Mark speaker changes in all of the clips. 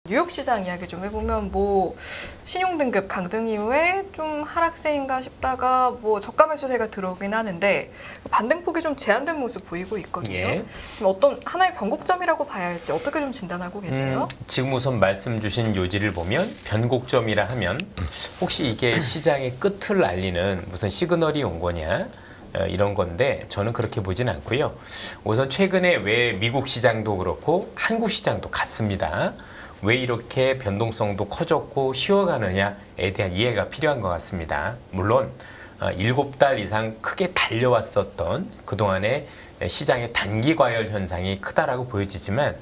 Speaker 1: 뉴욕 시장 이야기 좀 해보면 뭐 신용등급 강등 이후에 좀 하락세인가 싶다가 뭐 저가 매수세가 들어오긴 하는데 반등폭이 좀 제한된 모습 보이고 있거든요.
Speaker 2: 예.
Speaker 1: 지금 어떤 하나의 변곡점이라고 봐야 할지 어떻게 좀 진단하고 계세요?
Speaker 2: 지금 우선 말씀 주신 요지를 보면 변곡점이라 하면 혹시 이게 시장의 끝을 알리는 무슨 시그널이 온 거냐 이런 건데 저는 그렇게 보진 않고요. 우선 최근에 왜 미국 시장도 그렇고 한국 시장도 같습니다. 왜 이렇게 변동성도 커졌고 쉬어가느냐에 대한 이해가 필요한 것 같습니다. 물론 7달 이상 크게 달려왔었던 그동안의 시장의 단기 과열 현상이 크다라고 보여지지만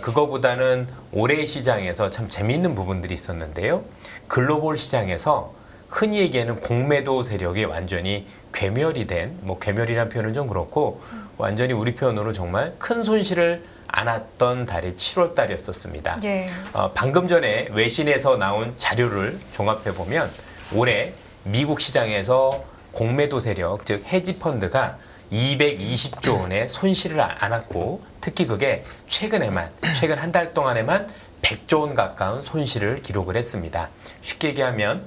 Speaker 2: 그거보다는 올해 시장에서 참 재미있는 부분들이 있었는데요. 글로벌 시장에서 흔히 얘기하는 공매도 세력이 완전히 괴멸이 된, 뭐 괴멸이라는 표현은 좀 그렇고 완전히 우리 표현으로 정말 큰 손실을 안았던 달이 7월 달이었었습니다.
Speaker 1: 예.
Speaker 2: 방금 전에 외신에서 나온 자료를 종합해 보면 올해 미국 시장에서 공매도 세력, 즉 헤지 펀드가 220조 원의 손실을 안았고 특히 그게 최근 한 달 동안에만 100조 원 가까운 손실을 기록을 했습니다. 쉽게 얘기하면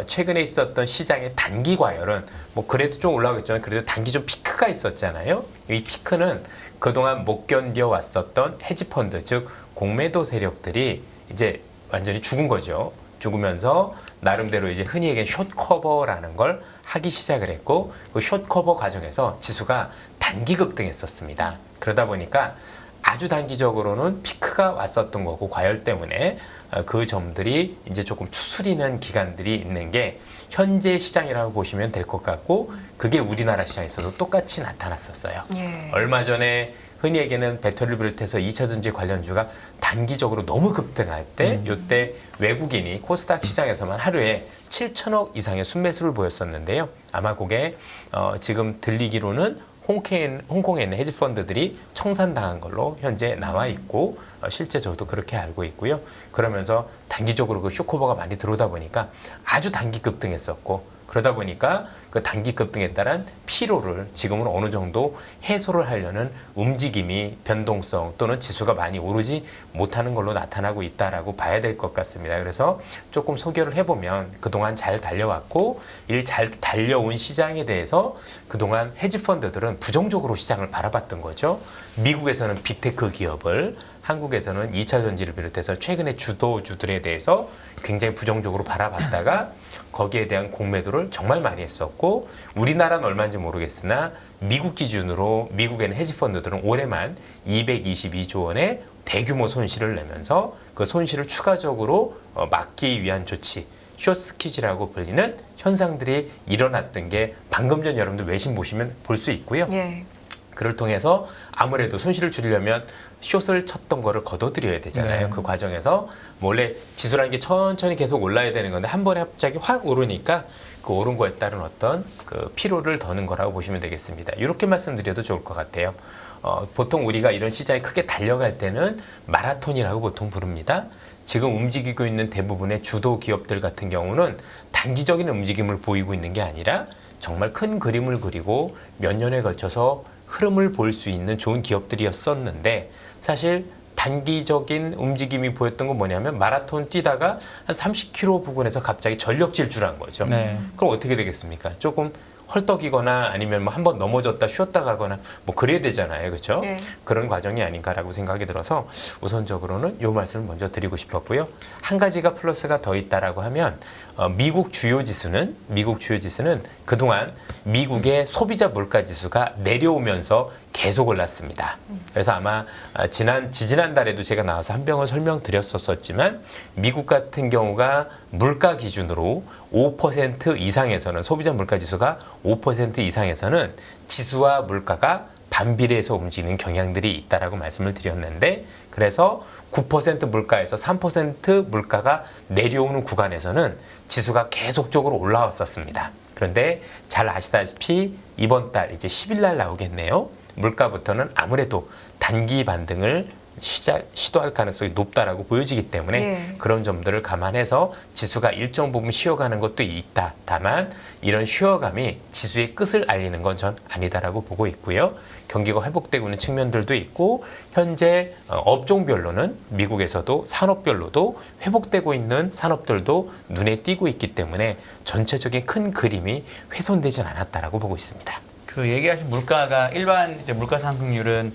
Speaker 2: 최근에 있었던 시장의 단기 과열은 뭐 그래도 좀 올라오겠지만 그래도 단기 좀 피크가 있었잖아요. 이 피크는 그동안 못 견뎌 왔었던 헤지펀드 즉 공매도 세력들이 이제 완전히 죽은 거죠. 죽으면서 나름대로 이제 흔히 얘기하는 숏커버라는 걸 하기 시작을 했고 그 숏커버 과정에서 지수가 단기 급등했었습니다. 그러다 보니까 아주 단기적으로는 피크가 왔었던 거고 과열 때문에 그 점들이 이제 조금 추스리는 기간들이 있는 게 현재 시장이라고 보시면 될 것 같고 그게 우리나라 시장에서도 똑같이 나타났었어요.
Speaker 1: 예.
Speaker 2: 얼마 전에 흔히 얘기하는 배터리를 비롯해서 2차전지 관련주가 단기적으로 너무 급등할 때 이때 외국인이 코스닥 시장에서만 하루에 7천억 이상의 순매수를 보였었는데요. 아마 그게 지금 들리기로는 홍콩에 있는 헤지펀드들이 청산당한 걸로 현재 나와 있고 실제 저도 그렇게 알고 있고요. 그러면서 단기적으로 그 쇼커버가 많이 들어오다 보니까 아주 단기 급등했었고 그러다 보니까 그 단기 급등에 따른 피로를 지금은 어느 정도 해소를 하려는 움직임이 변동성 또는 지수가 많이 오르지 못하는 걸로 나타나고 있다라고 봐야 될 것 같습니다. 그래서 조금 소개를 해보면 그동안 잘 달려왔고 잘 달려온 시장에 대해서 그동안 헤지펀드들은 부정적으로 시장을 바라봤던 거죠. 미국에서는 빅테크 기업을 한국에서는 2차 전지를 비롯해서 최근의 주도주들에 대해서 굉장히 부정적으로 바라봤다가 거기에 대한 공매도를 정말 많이 했었고 우리나라는 얼마인지 모르겠으나 미국 기준으로 미국에는 헤지펀드들은 올해만 222조 원의 대규모 손실을 내면서 그 손실을 추가적으로 막기 위한 조치 숏스퀴즈라고 불리는 현상들이 일어났던 게 방금 전 여러분들 외신 보시면 볼 수 있고요.
Speaker 1: 예.
Speaker 2: 그를 통해서 아무래도 손실을 줄이려면 숏을 쳤던 거를 걷어들여야 되잖아요.
Speaker 3: 네.
Speaker 2: 그 과정에서 원래 지수라는 게 천천히 계속 올라야 되는 건데 한 번에 갑자기 확 오르니까 그 오른 거에 따른 어떤 그 피로를 더는 거라고 보시면 되겠습니다. 이렇게 말씀드려도 좋을 것 같아요. 보통 우리가 이런 시장이 크게 달려갈 때는 마라톤이라고 보통 부릅니다. 지금 움직이고 있는 대부분의 주도 기업들 같은 경우는 단기적인 움직임을 보이고 있는 게 아니라 정말 큰 그림을 그리고 몇 년에 걸쳐서 흐름을 볼 수 있는 좋은 기업들이었었는데 사실 단기적인 움직임이 보였던 건 뭐냐면 마라톤 뛰다가 한 30km 부근에서 갑자기 전력 질주한 거죠.
Speaker 3: 네.
Speaker 2: 그럼 어떻게 되겠습니까? 조금 헐떡이거나 아니면 뭐 한번 넘어졌다 쉬었다 가거나 뭐 그래야 되잖아요. 그렇죠?
Speaker 1: 네.
Speaker 2: 그런 과정이 아닌가라고 생각이 들어서 우선적으로는 이 말씀을 먼저 드리고 싶었고요. 한 가지가 플러스가 더 있다라고 하면 미국 주요 지수는 그동안 미국의 소비자 물가 지수가 내려오면서 계속 올랐습니다. 그래서 아마 지지난달에도 제가 나와서 한 병을 설명드렸었지만 미국 같은 경우가 물가 기준으로 5% 이상에서는 소비자 물가 지수가 5% 이상에서는 지수와 물가가 반비례해서 움직이는 경향들이 있다라고 말씀을 드렸는데 그래서 9% 물가에서 3% 물가가 내려오는 구간에서는 지수가 계속적으로 올라왔었습니다. 그런데 잘 아시다시피 이번 달 이제 10일 날 나오겠네요. 물가부터는 아무래도 단기 반등을 시도할 가능성이 높다라고 보여지기 때문에
Speaker 1: 예.
Speaker 2: 그런 점들을 감안해서 지수가 일정 부분 쉬어가는 것도 있다. 다만 이런 쉬어감이 지수의 끝을 알리는 건 전 아니다라고 보고 있고요. 경기가 회복되고 있는 측면들도 있고 현재 업종별로는 미국에서도 산업별로도 회복되고 있는 산업들도 눈에 띄고 있기 때문에 전체적인 큰 그림이 훼손되진 않았다라고 보고 있습니다.
Speaker 3: 그 얘기하신 물가가 일반 이제 물가 상승률은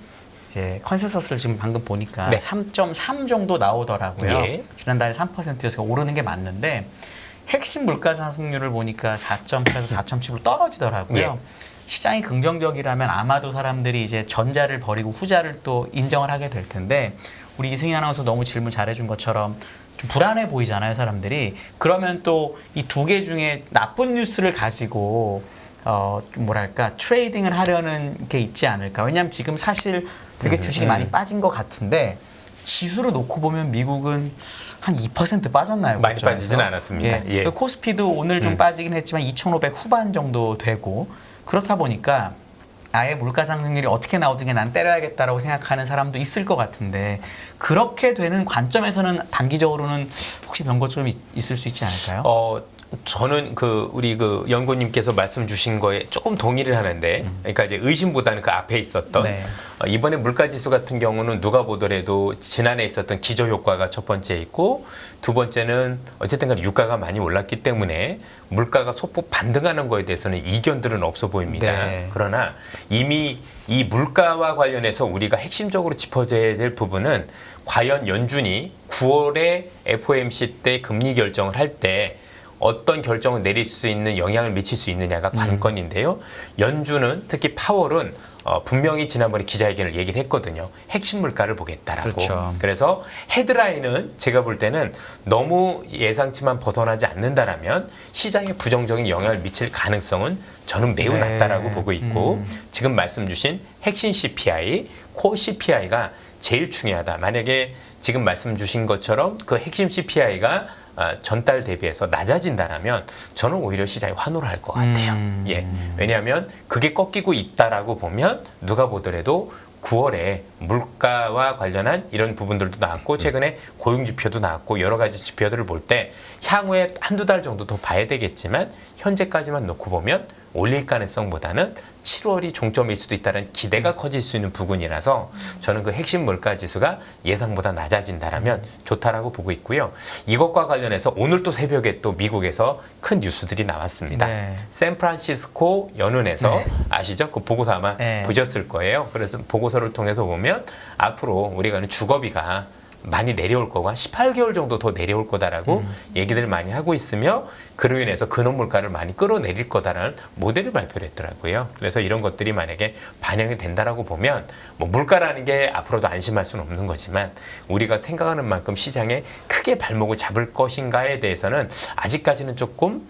Speaker 3: 이제 컨센서스를 지금 방금 보니까
Speaker 2: 네.
Speaker 3: 3.3 정도 나오더라고요.
Speaker 2: 예.
Speaker 3: 지난달에 3%였으니까 오르는 게 맞는데 핵심 물가 상승률을 보니까 4.8에서 4.7로 떨어지더라고요.
Speaker 2: 예.
Speaker 3: 시장이 긍정적이라면 아마도 사람들이 이제 전자를 버리고 후자를 또 인정을 하게 될 텐데 우리 이승희 아나운서 너무 질문 잘해준 것처럼 좀 불안해 보이잖아요, 사람들이. 그러면 또 이 두 개 중에 나쁜 뉴스를 가지고 좀 뭐랄까 트레이딩을 하려는 게 있지 않을까. 왜냐하면 지금 사실 되게 주식이 많이 빠진 것 같은데 지수로 놓고 보면 미국은 한 2% 빠졌나요?
Speaker 2: 많이
Speaker 3: 고점에서?
Speaker 2: 빠지진 않았습니다. 예.
Speaker 3: 코스피도 오늘 좀 빠지긴 했지만 2,500 후반 정도 되고 그렇다 보니까 아예 물가 상승률이 어떻게 나오든 난 때려야겠다라고 생각하는 사람도 있을 것 같은데 그렇게 되는 관점에서는 단기적으로는 혹시 변곡점이 있을 수 있지 않을까요?
Speaker 2: 저는 우리 연구님께서 말씀 주신 거에 조금 동의를 하는데, 그러니까 이제 의심보다는 그 앞에 있었던
Speaker 3: 네.
Speaker 2: 이번에 물가지수 같은 경우는 누가 보더라도 지난해 있었던 기저 효과가 첫 번째 있고 두 번째는 어쨌든 간에 유가가 많이 올랐기 때문에 물가가 소폭 반등하는 거에 대해서는 이견들은 없어 보입니다.
Speaker 3: 네.
Speaker 2: 그러나 이미 이 물가와 관련해서 우리가 핵심적으로 짚어줘야 될 부분은 과연 연준이 9월에 FOMC 때 금리 결정을 할 때 어떤 결정을 내릴 수 있는 영향을 미칠 수 있느냐가 관건인데요. 연준은 특히 파월은 분명히 지난번에 기자회견을 얘기를 했거든요. 핵심 물가를 보겠다라고.
Speaker 3: 그렇죠.
Speaker 2: 그래서 헤드라인은 제가 볼 때는 너무 예상치만 벗어나지 않는다라면 시장에 부정적인 영향을 미칠 가능성은 저는 매우
Speaker 3: 네.
Speaker 2: 낮다라고 보고 있고 지금 말씀 주신 핵심 CPI, 코어 CPI가 제일 중요하다. 만약에 지금 말씀 주신 것처럼 그 핵심 CPI가 전달 대비해서 낮아진다라면 저는 오히려 시장이 환호를 할 것 같아요. 예, 왜냐하면 그게 꺾이고 있다라고 보면 누가 보더라도 9월에 물가와 관련한 이런 부분들도 나왔고 최근에 고용 지표도 나왔고 여러 가지 지표들을 볼 때 향후에 한두 달 정도 더 봐야 되겠지만 현재까지만 놓고 보면 올릴 가능성보다는 7월이 종점일 수도 있다는 기대가 커질 수 있는 부분이라서 저는 그 핵심 물가 지수가 예상보다 낮아진다라면 좋다라고 보고 있고요. 이것과 관련해서 오늘 또 새벽에 또 미국에서 큰 뉴스들이 나왔습니다.
Speaker 3: 네.
Speaker 2: 샌프란시스코 연은에서 아시죠? 그 보고서 아마
Speaker 3: 네.
Speaker 2: 보셨을 거예요. 그래서 보고서를 통해서 보면 앞으로 우리가 하는 주거비가 많이 내려올 거고 한 18개월 정도 더 내려올 거다라고 얘기들 많이 하고 있으며 그로 인해서 근원 물가를 많이 끌어내릴 거다라는 모델을 발표를 했더라고요. 그래서 이런 것들이 만약에 반영이 된다라고 보면 뭐 물가라는 게 앞으로도 안심할 수는 없는 거지만 우리가 생각하는 만큼 시장에 크게 발목을 잡을 것인가에 대해서는 아직까지는 조금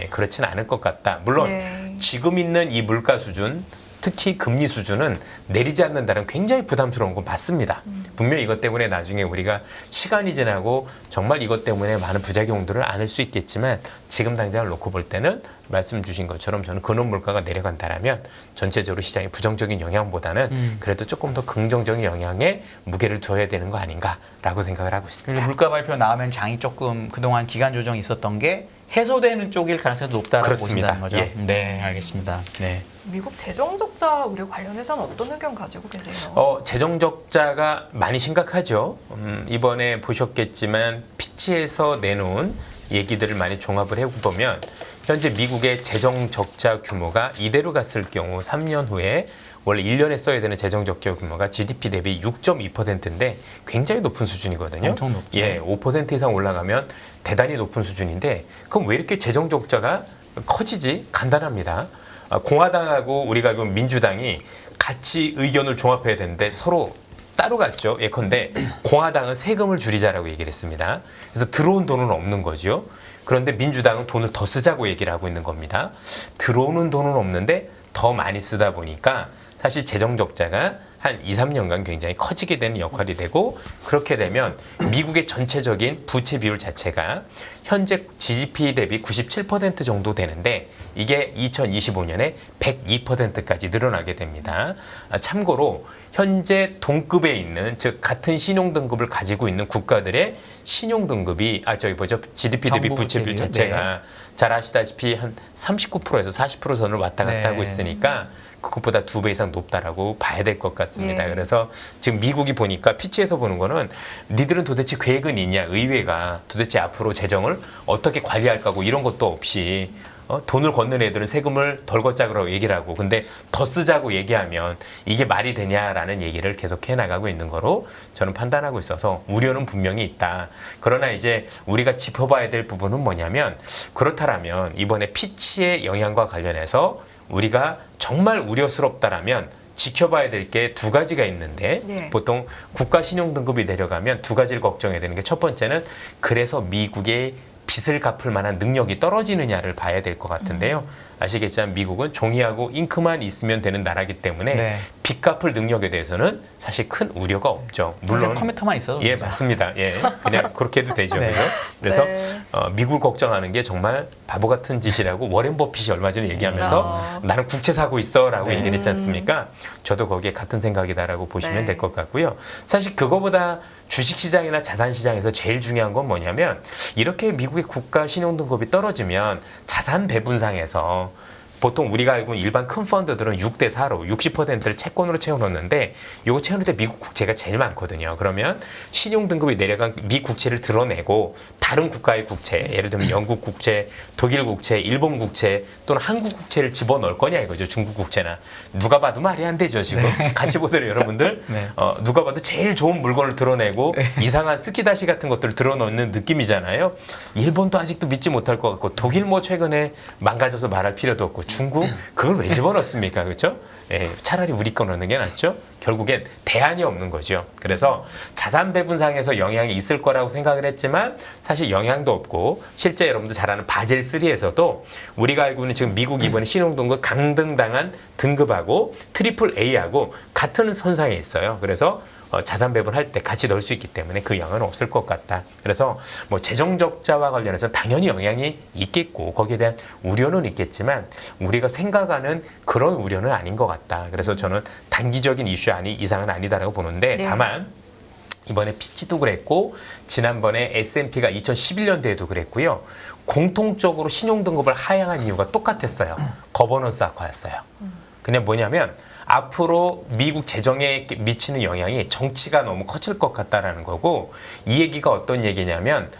Speaker 2: 그렇지는 않을 것 같다. 물론
Speaker 1: 예.
Speaker 2: 지금 있는 이 물가 수준 특히 금리 수준은 내리지 않는다는 굉장히 부담스러운 건 맞습니다. 분명히 이것 때문에 나중에 우리가 시간이 지나고 정말 이것 때문에 많은 부작용들을 안을 수 있겠지만 지금 당장을 놓고 볼 때는 말씀 주신 것처럼 저는 근원 물가가 내려간다라면 전체적으로 시장의 부정적인 영향보다는 그래도 조금 더 긍정적인 영향에 무게를 둬야 되는 거 아닌가라고 생각을 하고 있습니다.
Speaker 3: 그리고 물가 발표 나오면 장이 조금 그동안 기간 조정이 있었던 게 해소되는 쪽일 가능성이 높다라고
Speaker 2: 그렇습니다.
Speaker 3: 보신다는 거죠?
Speaker 2: 예.
Speaker 3: 네, 알겠습니다. 네.
Speaker 1: 미국 재정 적자 우려 관련해서는 어떤 의견 가지고 계세요?
Speaker 2: 재정 적자가 많이 심각하죠. 이번에 보셨겠지만 피치에서 내놓은 얘기들을 많이 종합을 해보면 현재 미국의 재정 적자 규모가 이대로 갔을 경우 3년 후에 원래 1년에 써야 되는 재정 적자 규모가 GDP 대비 6.2%인데 굉장히 높은 수준이거든요.
Speaker 3: 엄청 높죠.
Speaker 2: 예, 5% 이상 올라가면 대단히 높은 수준인데 그럼 왜 이렇게 재정 적자가 커지지? 간단합니다. 공화당하고 우리가 그 민주당이 같이 의견을 종합해야 되는데 서로 따로 갔죠. 예컨대 공화당은 세금을 줄이자라고 얘기를 했습니다. 그래서 들어온 돈은 없는 거죠. 그런데 민주당은 돈을 더 쓰자고 얘기를 하고 있는 겁니다. 들어오는 돈은 없는데 더 많이 쓰다 보니까 사실 재정 적자가 한 2, 3년간 굉장히 커지게 되는 역할이 되고 그렇게 되면 미국의 전체적인 부채 비율 자체가 현재 GDP 대비 97% 정도 되는데 이게 2025년에 102%까지 늘어나게 됩니다. 참고로 현재 동급에 있는 즉 같은 신용 등급을 가지고 있는 국가들의 신용 등급이 GDP 대비
Speaker 3: 정부
Speaker 2: 부채 비율
Speaker 3: 부채비율?
Speaker 2: 자체가 잘 아시다시피 한 39%에서 40% 선을 왔다 갔다
Speaker 3: 네.
Speaker 2: 하고 있으니까 그것보다 2배 이상 높다라고 봐야 될 것 같습니다.
Speaker 1: 예.
Speaker 2: 그래서 지금 미국이 보니까 피치에서 보는 거는 니들은 도대체 계획은 있냐? 의회가 도대체 앞으로 재정을 어떻게 관리할 거고 이런 것도 없이 돈을 걷는 애들은 세금을 덜 걷자고 얘기를 하고 근데 더 쓰자고 얘기하면 이게 말이 되냐라는 얘기를 계속 해나가고 있는 거로 저는 판단하고 있어서 우려는 분명히 있다. 그러나 이제 우리가 짚어봐야 될 부분은 뭐냐면 그렇다라면 이번에 피치의 영향과 관련해서 우리가 정말 우려스럽다라면 지켜봐야 될 게 두 가지가 있는데
Speaker 1: 네.
Speaker 2: 보통 국가 신용 등급이 내려가면 두 가지를 걱정해야 되는 게 첫 번째는 그래서 미국의 빚을 갚을 만한 능력이 떨어지느냐를 봐야 될 것 같은데요. 아시겠지만 미국은 종이하고 잉크만 있으면 되는 나라이기 때문에
Speaker 3: 네.
Speaker 2: 빚 갚을 능력에 대해서는 사실 큰 우려가 없죠. 물론
Speaker 3: 컴퓨터만 있어도
Speaker 2: 예
Speaker 3: 되죠.
Speaker 2: 맞습니다. 예 그냥 그렇게 해도 되죠.
Speaker 3: 네.
Speaker 2: 그죠? 그래서
Speaker 1: 네.
Speaker 2: 미국을 걱정하는 게 정말 바보 같은 짓이라고 워렌 버핏이 얼마 전에 얘기하면서 나는 국채 사고 있어라고
Speaker 3: 네.
Speaker 2: 얘기를 했지 않습니까? 저도 거기에 같은 생각이다라고 보시면
Speaker 1: 네.
Speaker 2: 될 것 같고요. 사실 그거보다 주식시장이나 자산시장에서 제일 중요한 건 뭐냐면 이렇게 미국의 국가 신용등급이 떨어지면 자산 배분상에서 보통 우리가 알고 있는 일반 큰 펀드들은 6대 4로 60%를 채권으로 채워놓는데 이거 채워놓을 때 미국 국채가 제일 많거든요. 그러면 신용등급이 내려간 미 국채를 드러내고 다른 국가의 국채, 예를 들면 영국 국채, 독일 국채, 일본 국채 또는 한국 국채를 집어넣을 거냐 이거죠. 중국 국채나. 누가 봐도 말이 안 되죠. 지금 같이 보더라도 여러분들
Speaker 3: 네.
Speaker 2: 누가 봐도 제일 좋은 물건을 드러내고 이상한 스키다시 같은 것들을 드러넣는 느낌이잖아요. 일본도 아직도 믿지 못할 것 같고 독일 뭐 최근에 망가져서 말할 필요도 없고 중국 그걸 왜 집어넣습니까? 그렇죠? 예, 차라리 우리 거 넣는 게 낫죠. 결국엔 대안이 없는 거죠. 그래서 자산 배분상에서 영향이 있을 거라고 생각을 했지만 사실 영향도 없고 실제 여러분들 잘 아는 바젤 3에서도 우리가 알고 있는 지금 미국 이번에 신용등급 강등당한 등급하고 트리플 A하고 같은 선상에 있어요. 그래서 자산 배분할 때 같이 넣을 수 있기 때문에 그 영향은 없을 것 같다. 그래서 뭐 재정 적자와 관련해서 당연히 영향이 있겠고 거기에 대한 우려는 있겠지만 우리가 생각하는 그런 우려는 아닌 것 같다. 그래서 저는 단기적인 이슈 이상은 아니다라고 보는데
Speaker 1: 네.
Speaker 2: 다만 이번에 피치도 그랬고 지난번에 S&P가 2011년도에도 그랬고요. 공통적으로 신용등급을 하향한 이유가 똑같았어요. 거버넌스 악화였어요. 그냥 뭐냐면 앞으로 미국 재정에 미치는 영향이 정치가 너무 커질 것 같다라는 거고 이 얘기가 어떤 얘기냐면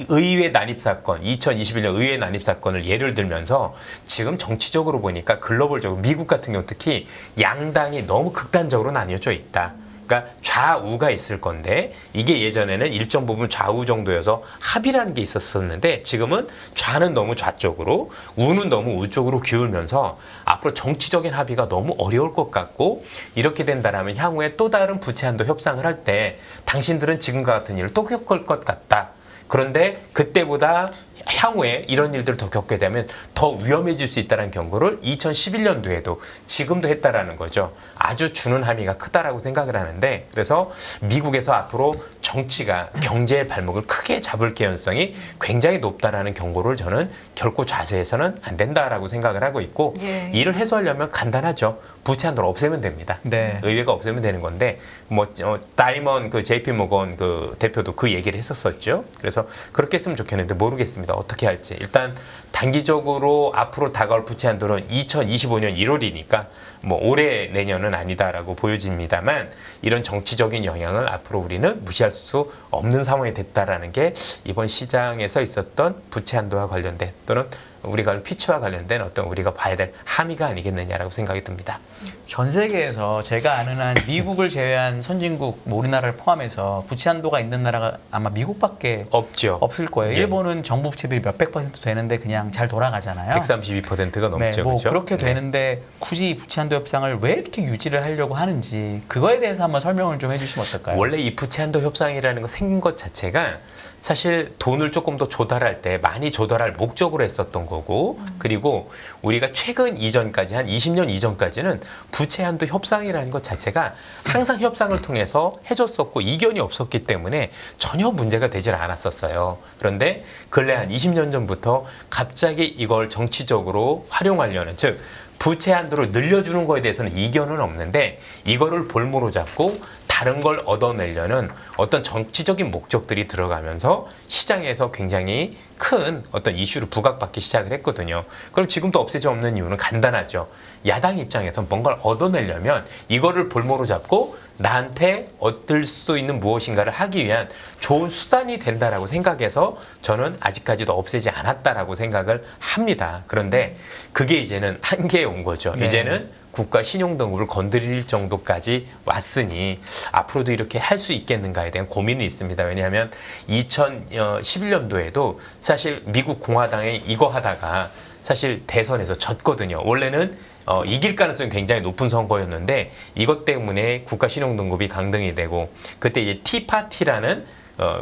Speaker 2: 의회 난입 사건, 2021년 의회 난입 사건을 예를 들면서 지금 정치적으로 보니까 글로벌적으로 미국 같은 경우 특히 양당이 너무 극단적으로 나뉘어져 있다. 그러니까 좌우가 있을 건데 이게 예전에는 일정 부분 좌우 정도여서 합이라는 게 있었었는데 지금은 좌는 너무 좌쪽으로 우는 너무 우쪽으로 기울면서 앞으로 정치적인 합의가 너무 어려울 것 같고 이렇게 된다라면 향후에 또 다른 부채 한도 협상을 할 때 당신들은 지금과 같은 일을 또 겪을 것 같다. 그런데 그때보다 향후에 이런 일들을 더 겪게 되면 더 위험해질 수 있다는 경고를 2011년도에도 지금도 했다라는 거죠. 아주 주는 함의가 크다라고 생각을 하는데 그래서 미국에서 앞으로 정치가 경제의 발목을 크게 잡을 개연성이 굉장히 높다라는 경고를 저는 결코 좌세해서는 안 된다라고 생각을 하고 있고
Speaker 1: 예.
Speaker 2: 이를 해소하려면 간단하죠. 부채 한도를 없애면 됩니다.
Speaker 3: 네.
Speaker 2: 의회가 없애면 되는 건데 뭐 다이먼 그 JP 모건 그 대표도 그 얘기를 했었었죠. 그래서 그렇게 했으면 좋겠는데 모르겠습니다. 어떻게 할지. 일단 단기적으로 앞으로 다가올 부채 한도는 2025년 1월이니까 뭐 올해 내년은 아니다라고 보여집니다만 이런 정치적인 영향을 앞으로 우리는 무시할 수 없는 상황이 됐다라는 게 이번 시장에서 있었던 부채 한도와 관련된 또는 우리가 피치와 관련된 어떤 우리가 봐야 될 함의가 아니겠느냐라고 생각이 듭니다.
Speaker 3: 전 세계에서 제가 아는 한 미국을 제외한 선진국 뭐 우리나라를 포함해서 부채 한도가 있는 나라가 아마 미국밖에
Speaker 2: 없죠.
Speaker 3: 없을 거예요.
Speaker 2: 예.
Speaker 3: 일본은 정부 부채비율이 몇백 % 되는데 그냥 잘 돌아가잖아요.
Speaker 2: 132%가 넘죠.
Speaker 3: 네, 뭐
Speaker 2: 그렇죠?
Speaker 3: 그렇게
Speaker 2: 네.
Speaker 3: 되는데 굳이 부채 한도 협상을 왜 이렇게 유지를 하려고 하는지 그거에 대해서 한번 설명을 좀 해주시면 어떨까요?
Speaker 2: 원래 이 부채 한도 협상이라는 거 생긴 것 자체가 사실 돈을 조금 더 조달할 때 많이 조달할 목적으로 했었던 거고 거고 그리고 우리가 최근 이전까지 한 20년 이전까지는 부채 한도 협상이라는 것 자체가 항상 협상을 통해서 해줬었고 이견이 없었기 때문에 전혀 문제가 되질 않았었어요. 그런데 근래 한 20년 전부터 갑자기 이걸 정치적으로 활용하려는 즉 부채 한도를 늘려주는 거에 대해서는 이견은 없는데 이거를 볼모로 잡고 다른 걸 얻어내려는 어떤 정치적인 목적들이 들어가면서 시장에서 굉장히 큰 어떤 이슈로 부각받기 시작을 했거든요. 그럼 지금도 없애지 없는 이유는 간단하죠. 야당 입장에서 뭔가를 얻어내려면 이거를 볼모로 잡고 나한테 얻을 수 있는 무엇인가를 하기 위한 좋은 수단이 된다라고 생각해서 저는 아직까지도 없애지 않았다라고 생각을 합니다. 그런데 그게 이제는 한계에 온 거죠.
Speaker 3: 네.
Speaker 2: 이제는 국가 신용등급을 건드릴 정도까지 왔으니 앞으로도 이렇게 할 수 있겠는가에 대한 고민이 있습니다. 왜냐하면 2011년도에도 사실 미국 공화당이 이거 하다가 사실 대선에서 졌거든요. 원래는 이길 가능성이 굉장히 높은 선거였는데 이것 때문에 국가 신용등급이 강등이 되고 그때 이제 티파티라는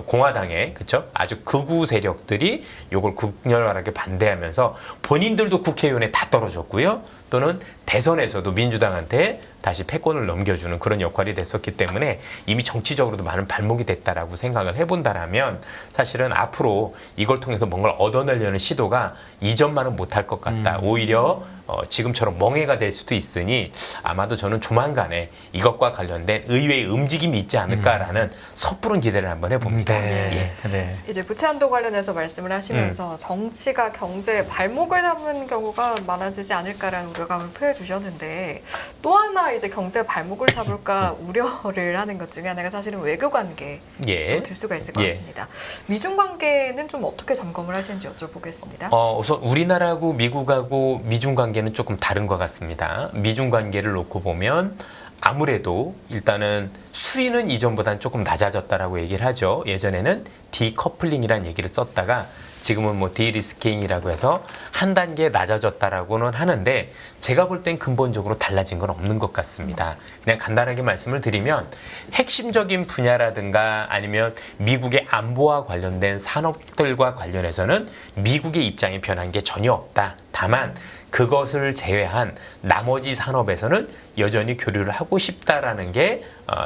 Speaker 2: 공화당의 그쵸 아주 극우 세력들이 이걸 극렬하게 반대하면서 본인들도 국회의원에 다 떨어졌고요. 또는 대선에서도 민주당한테 다시 패권을 넘겨주는 그런 역할이 됐었기 때문에 이미 정치적으로도 많은 발목이 됐다라고 생각을 해본다라면 사실은 앞으로 이걸 통해서 뭔가를 얻어내려는 시도가 이전만은 못할 것 같다. 오히려 지금처럼 멍해가 될 수도 있으니 아마도 저는 조만간에 이것과 관련된 의외의 움직임이 있지 않을까라는 섣부른 기대를 한번 해봅니다.
Speaker 3: 네.
Speaker 2: 예.
Speaker 3: 네.
Speaker 1: 이제 부채 한도 관련해서 말씀을 하시면서 정치가 경제에 발목을 잡는 경우가 많아지지 않을까라는 우려감을 표해 주셨는데 또 하나 이제 경제 발목을 잡을까 우려를 하는 것 중에 하나가 사실은 외교 관계로
Speaker 2: 예.
Speaker 1: 될 수가 있을 것
Speaker 2: 예.
Speaker 1: 같습니다. 미중 관계는 좀 어떻게 점검을 하시는지 여쭤보겠습니다.
Speaker 2: 우선 우리나라하고 미국하고 미중 관계는 조금 다른 것 같습니다. 미중 관계를 놓고 보면 아무래도 일단은 수위는 이전보다는 조금 낮아졌다라고 얘기를 하죠. 예전에는 디커플링이라는 얘기를 썼다가 지금은 뭐 디리스킹이라고 해서 한 단계 낮아졌다라고는 하는데 제가 볼 땐 근본적으로 달라진 건 없는 것 같습니다. 그냥 간단하게 말씀을 드리면 핵심적인 분야라든가 아니면 미국의 안보와 관련된 산업들과 관련해서는 미국의 입장이 변한 게 전혀 없다. 다만 그것을 제외한 나머지 산업에서는 여전히 교류를 하고 싶다라는 게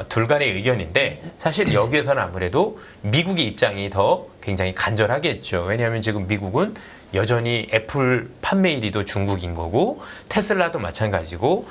Speaker 2: 둘 간의 의견인데 사실 여기에서는 아무래도 미국의 입장이 더 굉장히 간절하겠죠. 왜냐하면 지금 미국은 여전히 애플 판매 1위도 중국인 거고 테슬라도 마찬가지고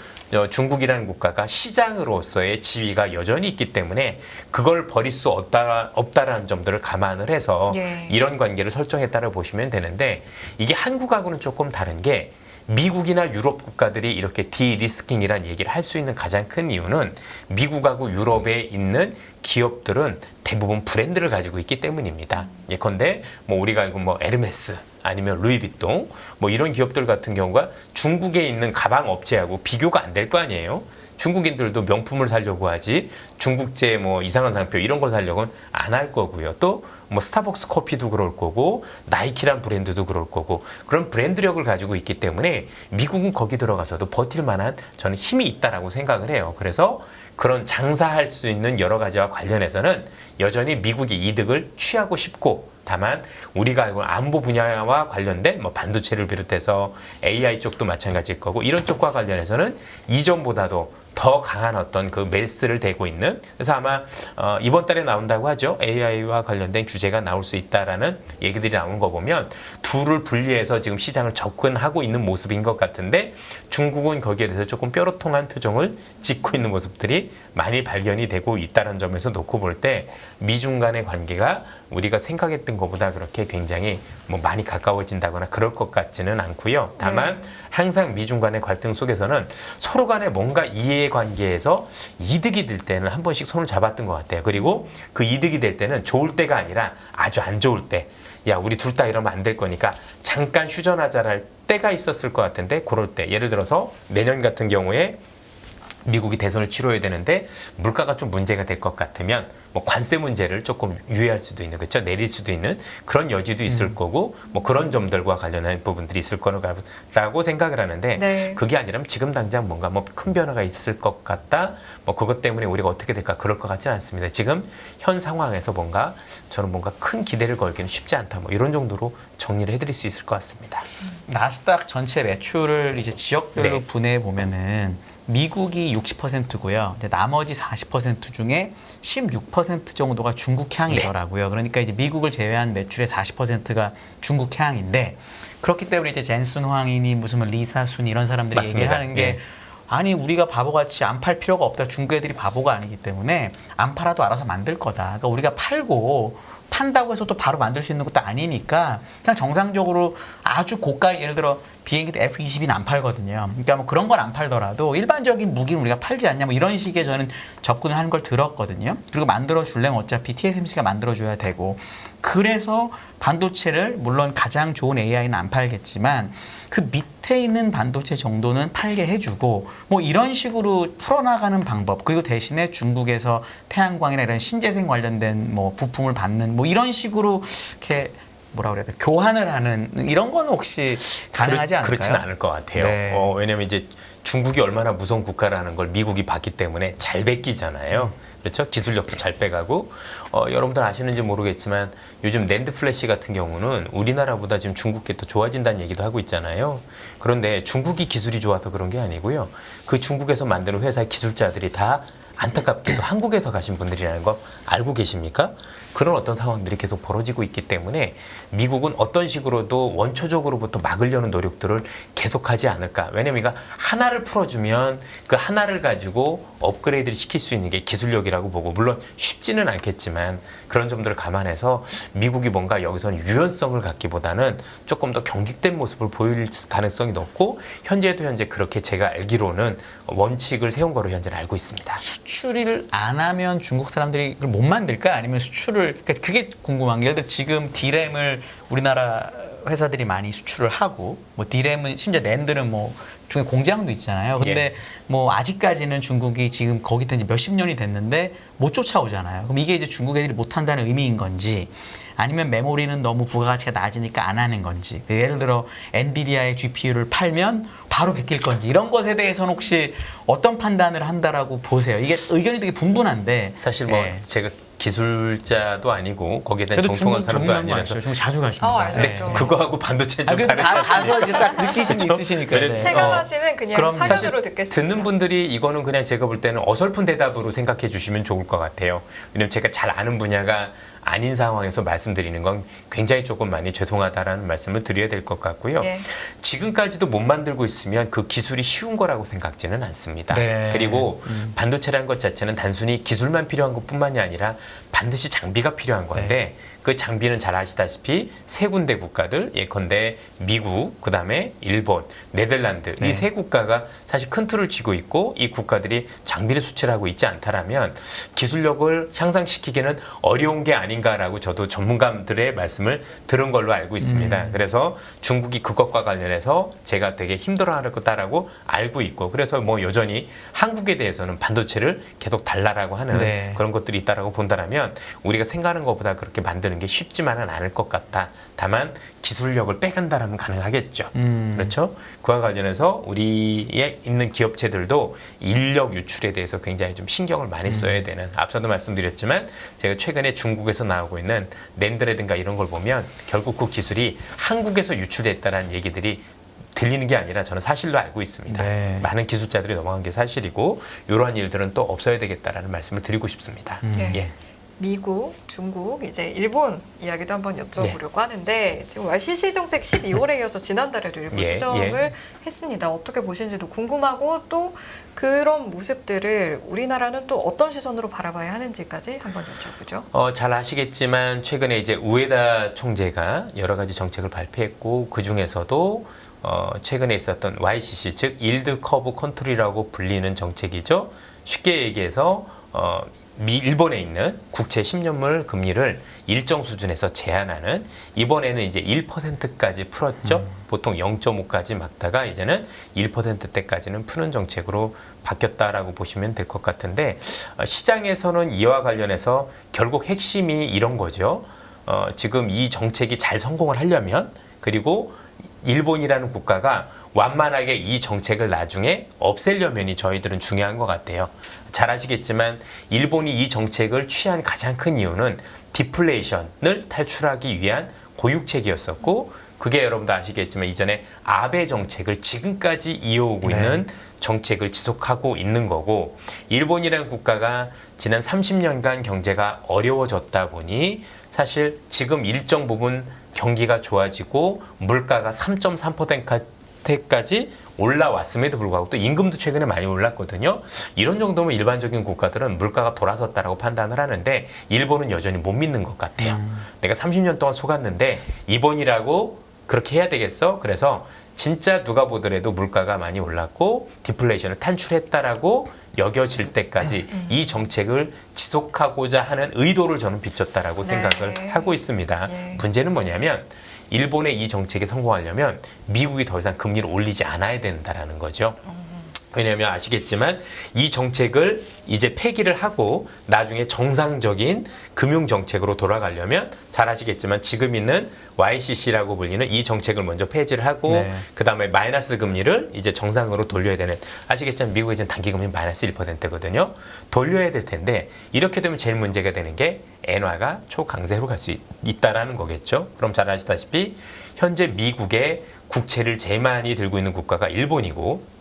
Speaker 2: 중국이라는 국가가 시장으로서의 지위가 여전히 있기 때문에 그걸 버릴 수 없다라는 점들을 감안을 해서
Speaker 1: 예.
Speaker 2: 이런 관계를 설정했다고 보시면 되는데 이게 한국하고는 조금 다른 게 미국이나 유럽 국가들이 이렇게 디리스킹이라는 얘기를 할 수 있는 가장 큰 이유는 미국하고 유럽에 있는 기업들은 대부분 브랜드를 가지고 있기 때문입니다. 예컨대 뭐 우리가 알고 뭐 에르메스 아니면 루이비통 뭐 이런 기업들 같은 경우가 중국에 있는 가방 업체하고 비교가 안 될 거 아니에요. 중국인들도 명품을 사려고 하지 중국제 뭐 이상한 상표 이런 걸 사려고는 안 할 거고요. 또 뭐 스타벅스 커피도 그럴 거고 나이키란 브랜드도 그럴 거고 그런 브랜드력을 가지고 있기 때문에 미국은 거기 들어가서도 버틸 만한 저는 힘이 있다라고 생각을 해요. 그래서 그런 장사할 수 있는 여러 가지와 관련해서는 여전히 미국이 이득을 취하고 싶고 다만 우리가 알고 있는 안보 분야와 관련된 뭐 반도체를 비롯해서 AI 쪽도 마찬가지일 거고 이런 쪽과 관련해서는 이전보다도 더 강한 어떤 그 메스를 대고 있는 그래서 아마 이번 달에 나온다고 하죠. AI와 관련된 주제가 나올 수 있다라는 얘기들이 나오는 거 보면 둘을 분리해서 지금 시장을 접근하고 있는 모습인 것 같은데 중국은 거기에 대해서 조금 뾰로통한 표정을 짓고 있는 모습들이 많이 발견이 되고 있다는 점에서 놓고 볼 때 미중 간의 관계가 우리가 생각했던 것보다 그렇게 굉장히 뭐 많이 가까워진다거나 그럴 것 같지는 않고요. 다만 항상 미중 간의 갈등 속에서는 서로 간에 뭔가 이해관계에서 이득이 될 때는 한 번씩 손을 잡았던 것 같아요. 그리고 그 이득이 될 때는 좋을 때가 아니라 아주 안 좋을 때 야 우리 둘 다 이러면 안 될 거니까 잠깐 휴전하자랄 때가 있었을 것 같은데 그럴 때 예를 들어서 내년 같은 경우에 미국이 대선을 치러야 되는데 물가가 좀 문제가 될 것 같으면 뭐 관세 문제를 조금 유예할 수도 있는, 그렇죠? 내릴 수도 있는 그런 여지도 있을 거고 뭐 그런 점들과 관련한 부분들이 있을 거라고 생각을 하는데
Speaker 1: 네.
Speaker 2: 그게 아니라면 지금 당장 뭔가 뭐 큰 변화가 있을 것 같다. 뭐 그것 때문에 우리가 어떻게 될까 그럴 것 같지는 않습니다. 지금 현 상황에서 저는 뭔가 큰 기대를 걸기는 쉽지 않다. 뭐 이런 정도로 정리를 해드릴 수 있을 것 같습니다.
Speaker 3: 나스닥 전체 매출을 이제 지역별로
Speaker 2: 네.
Speaker 3: 분해해 보면은 미국이 60%고요. 이제 나머지 40% 중에 16% 정도가 중국 향이더라고요. 그러니까 이제 미국을 제외한 매출의 40%가 중국 향인데 그렇기 때문에 이제 젠슨 황이니 무슨 뭐 리사 순 이런 사람들이
Speaker 2: 맞습니다.
Speaker 3: 얘기하는 게
Speaker 2: 네.
Speaker 3: 아니 우리가 바보같이 안 팔 필요가 없다. 중국 애들이 바보가 아니기 때문에 안 팔아도 알아서 만들 거다. 그러니까 우리가 판다고 해서 또 바로 만들 수 있는 것도 아니니까 그냥 정상적으로 아주 고가 예를 들어 비행기도 F-22는 안 팔거든요. 그러니까 뭐 그런 건 안 팔더라도 일반적인 무기는 우리가 팔지 않냐 뭐 이런 식의 저는 접근을 하는 걸 들었거든요. 그리고 만들어 주려면 어차피 TSMC가 만들어 줘야 되고 그래서 반도체를 물론 가장 좋은 AI는 안 팔겠지만 그 밑에 있는 반도체 정도는 팔게 해주고 뭐 이런 식으로 풀어나가는 방법 그리고 대신에 중국에서 태양광이나 이런 신재생 관련된 뭐 부품을 받는 뭐 이런 식으로 이렇게 뭐라 그래야 돼 교환을 하는 이런 건 혹시 가능하지 않을까요?
Speaker 2: 그렇지는 않을 것 같아요.
Speaker 3: 네.
Speaker 2: 왜냐하면 이제 중국이 얼마나 무서운 국가라는 걸 미국이 봤기 때문에 잘 뺏기잖아요. 그렇죠? 기술력도 잘 빼가고 여러분들 아시는지 모르겠지만 요즘 낸드 플래시 같은 경우는 우리나라보다 지금 중국 게 더 좋아진다는 얘기도 하고 있잖아요. 그런데 중국이 기술이 좋아서 그런 게 아니고요. 그 중국에서 만드는 회사의 기술자들이 다 안타깝게도 한국에서 가신 분들이라는 거 알고 계십니까? 그런 어떤 상황들이 계속 벌어지고 있기 때문에 미국은 어떤 식으로도 원초적으로부터 막으려는 노력들을 계속하지 않을까. 왜냐면 이거 하나를 풀어주면 그 하나를 가지고 업그레이드를 시킬 수 있는 게 기술력이라고 보고 물론 쉽지는 않겠지만 그런 점들을 감안해서 미국이 뭔가 여기서는 유연성을 갖기보다는 조금 더 경직된 모습을 보일 가능성이 높고 현재 그렇게 제가 알기로는 원칙을 세운 거로 현재는 알고 있습니다.
Speaker 3: 수출을 안 하면 중국 사람들이 그걸 못 만들까? 아니면 수출을 그러니까 그게 궁금한 게 예를 들어 지금 D램을 우리나라 회사들이 많이 수출을 하고 뭐 D램은 심지어 낸드는 뭐 중에 공장도 있잖아요. 근데
Speaker 2: 예.
Speaker 3: 뭐 아직까지는 중국이 지금 거기 된 지 몇십 년이 됐는데 못 쫓아오잖아요. 그럼 이게 이제 중국 애들이 못 한다는 의미인 건지 아니면 메모리는 너무 부가가치가 낮으니까 안 하는 건지 예를 들어 엔비디아의 GPU를 팔면 바로 베낄 건지 이런 것에 대해서는 혹시 어떤 판단을 한다라고 보세요? 이게 의견이 되게 분분한데
Speaker 2: 사실 뭐
Speaker 3: 예.
Speaker 2: 제가 기술자도 아니고 거기에 대한
Speaker 3: 그래도
Speaker 2: 정통한
Speaker 3: 중국
Speaker 2: 사람도
Speaker 3: 전문가
Speaker 2: 아니라서
Speaker 3: 아시죠? 중국 자주 가십니다.
Speaker 1: 알죠.
Speaker 2: 네,
Speaker 1: 좀.
Speaker 2: 그거하고 반도체는 좀
Speaker 3: 그래도
Speaker 2: 다르지 않습니까?
Speaker 3: 가서 이제 딱 느끼신 게
Speaker 2: 그렇죠?
Speaker 3: 있으시니까.
Speaker 2: 왜냐면
Speaker 3: 네.
Speaker 1: 체감하시는 그냥
Speaker 3: 그럼
Speaker 1: 사견으로 듣겠습니다.
Speaker 2: 듣는 분들이 이거는 그냥 제가 볼 때는 어설픈 대답으로 생각해 주시면 좋을 것 같아요. 왜냐면 제가 잘 아는 분야가 아닌 상황에서 말씀드리는 건 굉장히 조금 많이 죄송하다라는 말씀을 드려야 될 것 같고요.
Speaker 1: 예.
Speaker 2: 지금까지도 못 만들고 있으면 그 기술이 쉬운 거라고 생각지는 않습니다.
Speaker 3: 네.
Speaker 2: 그리고 반도체라는 것 자체는 단순히 기술만 필요한 것뿐만이 아니라 반드시 장비가 필요한 건데 그 장비는 잘 아시다시피 세 군데 국가들 예컨대 미국, 그다음에 일본, 네덜란드
Speaker 3: 네.
Speaker 2: 이 세 국가가 사실 큰 틀을 쥐고 있고 이 국가들이 장비를 수출하고 있지 않다라면 기술력을 향상시키기는 어려운 게 아닌가라고 저도 전문가들의 말씀을 들은 걸로 알고 있습니다. 그래서 중국이 그것과 관련해서 제가 되게 힘들어할 거다라고 알고 있고 그래서 뭐 여전히 한국에 대해서는 반도체를 계속 달라라고 하는
Speaker 3: 네.
Speaker 2: 그런 것들이 있다라고 본다면 우리가 생각하는 것보다 그렇게 만드는 게 쉽지만은 않을 것 같다. 다만 기술력을 빼간다라면 가능하겠죠. 그렇죠? 그와 관련해서 우리에 있는 기업체들도 인력 유출에 대해서 굉장히 좀 신경을 많이 써야 되는 앞서도 말씀드렸지만 제가 최근에 중국에서 나오고 있는 낸드라든가 이런 걸 보면 결국 그 기술이 한국에서 유출됐다라는 얘기들이 들리는 게 아니라 저는 사실로 알고 있습니다.
Speaker 3: 네.
Speaker 2: 많은 기술자들이 넘어간 게 사실이고 이러한 일들은 또 없어야 되겠다라는 말씀을 드리고 싶습니다.
Speaker 1: 예.
Speaker 2: 예.
Speaker 1: 미국, 중국, 이제 일본 이야기도 한번 여쭤보려고 하는데 지금 YCC 정책 12월에 이어서 지난달에도 일부
Speaker 2: 예,
Speaker 1: 시정을 했습니다. 어떻게 보시는지도 궁금하고 또 그런 모습들을 우리나라는 또 어떤 시선으로 바라봐야 하는지까지 한번 여쭤보죠.
Speaker 2: 잘 아시겠지만 최근에 이제 우에다 총재가 여러 가지 정책을 발표했고 그 중에서도 최근에 있었던 YCC 즉 일드 커브 컨트리라고 불리는 정책이죠. 쉽게 얘기해서 일본에 있는 국채 10년물 금리를 일정 수준에서 제한하는, 이번에는 이제 1%까지 풀었죠. 보통 0.5까지 막다가 이제는 1%대까지는 푸는 정책으로 바뀌었다라고 보시면 될 것 같은데, 시장에서는 이와 관련해서 결국 핵심이 이런 거죠. 지금 이 정책이 잘 성공을 하려면, 그리고 일본이라는 국가가 완만하게 이 정책을 나중에 없애려면이 저희들은 중요한 것 같아요. 잘 아시겠지만 일본이 이 정책을 취한 가장 큰 이유는 디플레이션을 탈출하기 위한 고육책이었었고, 그게 여러분도 아시겠지만 이전에 아베 정책을 지금까지 이어오고 있는 정책을 지속하고 있는 거고, 일본이라는 국가가 지난 30년간 경제가 어려워졌다 보니 사실 지금 일정 부분 경기가 좋아지고 물가가 3.3%까지 올라왔음에도 불구하고 또 임금도 최근에 많이 올랐거든요. 이런 정도면 일반적인 국가들은 물가가 돌아섰다라고 판단을 하는데, 일본은 여전히 못 믿는 것 같아요. 내가 30년 동안 속았는데 이번이라고 그렇게 해야 되겠어? 그래서 진짜 누가 보더라도 물가가 많이 올랐고 디플레이션을 탈출했다라고 여겨질 때까지 이 정책을 지속하고자 하는 의도를 저는 비췄다라고 생각을 하고 있습니다. 문제는 뭐냐면 일본의 이 정책에 성공하려면 미국이 더 이상 금리를 올리지 않아야 된다라는 거죠. 왜냐하면 아시겠지만 이 정책을 이제 폐기를 하고 나중에 정상적인 금융 정책으로 돌아가려면, 잘 아시겠지만 지금 있는 YCC라고 불리는 이 정책을 먼저 폐지를 하고 그 다음에 마이너스 금리를 이제 정상으로 돌려야 되는, 아시겠지만 미국의 이제 단기 금리 마이너스 1%거든요. 돌려야 될 텐데 이렇게 되면 제일 문제가 되는 게 엔화가 초강세로 갈 수 있다라는 거겠죠. 그럼 잘 아시다시피 현재 미국의 국채를 제일 많이 들고 있는 국가가 일본이고,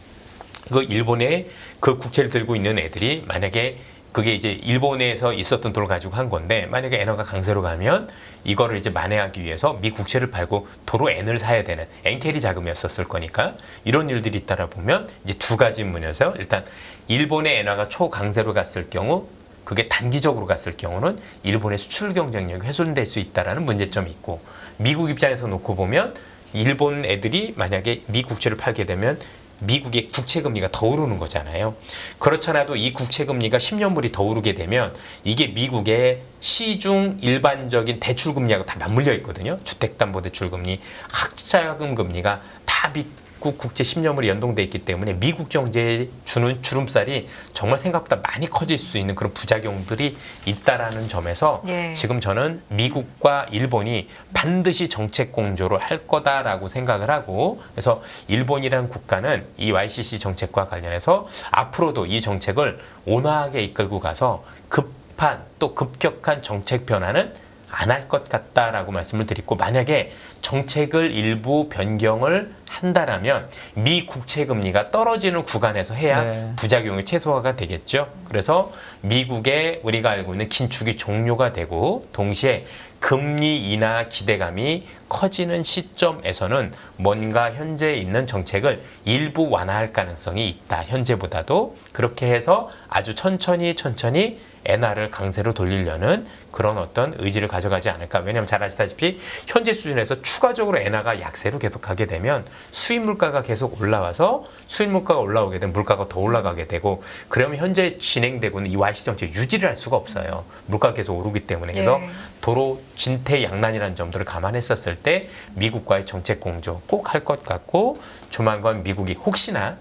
Speaker 2: 그 일본의 그 국채를 들고 있는 애들이 만약에 그게 이제 일본에서 있었던 돈을 가지고 한 건데, 만약에 엔화가 강세로 가면 이거를 이제 만회하기 위해서 미 국채를 팔고 도로 엔을 사야 되는 엔캐리 자금이었을 거니까, 이런 일들이 있다라 보면 이제 두 가지 면에서, 일단 일본의 엔화가 초강세로 갔을 경우, 그게 단기적으로 갔을 경우는 일본의 수출 경쟁력이 훼손될 수 있다라는 문제점이 있고, 미국 입장에서 놓고 보면 일본 애들이 만약에 미 국채를 팔게 되면 미국의 국채금리가 더 오르는 거잖아요. 그렇잖아도 이 국채금리가 10년물이 더 오르게 되면 이게 미국의 시중 일반적인 대출금리하고 다 맞물려 있거든요. 주택담보대출금리, 학자금 금리가 다 미국 국채 10년물이 연동돼 있기 때문에 미국 경제에 주는 주름살이 정말 생각보다 많이 커질 수 있는 그런 부작용들이 있다라는 점에서 지금 저는 미국과 일본이 반드시 정책 공조를 할 거다라고 생각을 하고, 그래서 일본이라는 국가는 이 YCC 정책과 관련해서 앞으로도 이 정책을 온화하게 이끌고 가서 급한 또 급격한 정책 변화는 안 할 것 같다라고 말씀을 드리고, 만약에 정책을 일부 변경을 한다라면 미 국채 금리가 떨어지는 구간에서 해야 부작용이 최소화가 되겠죠. 그래서 미국의 우리가 알고 있는 긴축이 종료가 되고 동시에 금리 인하 기대감이 커지는 시점에서는 뭔가 현재 있는 정책을 일부 완화할 가능성이 있다. 현재보다도 그렇게 해서 아주 천천히 엔화를 강세로 돌리려는 그런 어떤 의지를 가져가지 않을까. 왜냐하면 잘 아시다시피 현재 수준에서 추가적으로 엔화가 약세로 계속 가게 되면 수입 물가가 계속 올라와서 수입 물가가 올라오게 되면 물가가 더 올라가게 되고, 그러면 현재 진행되고 있는 이 YCC 정책 유지를 할 수가 없어요. 물가가 계속 오르기 때문에. 그래서 도로 진퇴양난이라는 점들을 감안했었을 때 미국과의 정책 공조 꼭 할 것 같고, 조만간 미국이 혹시나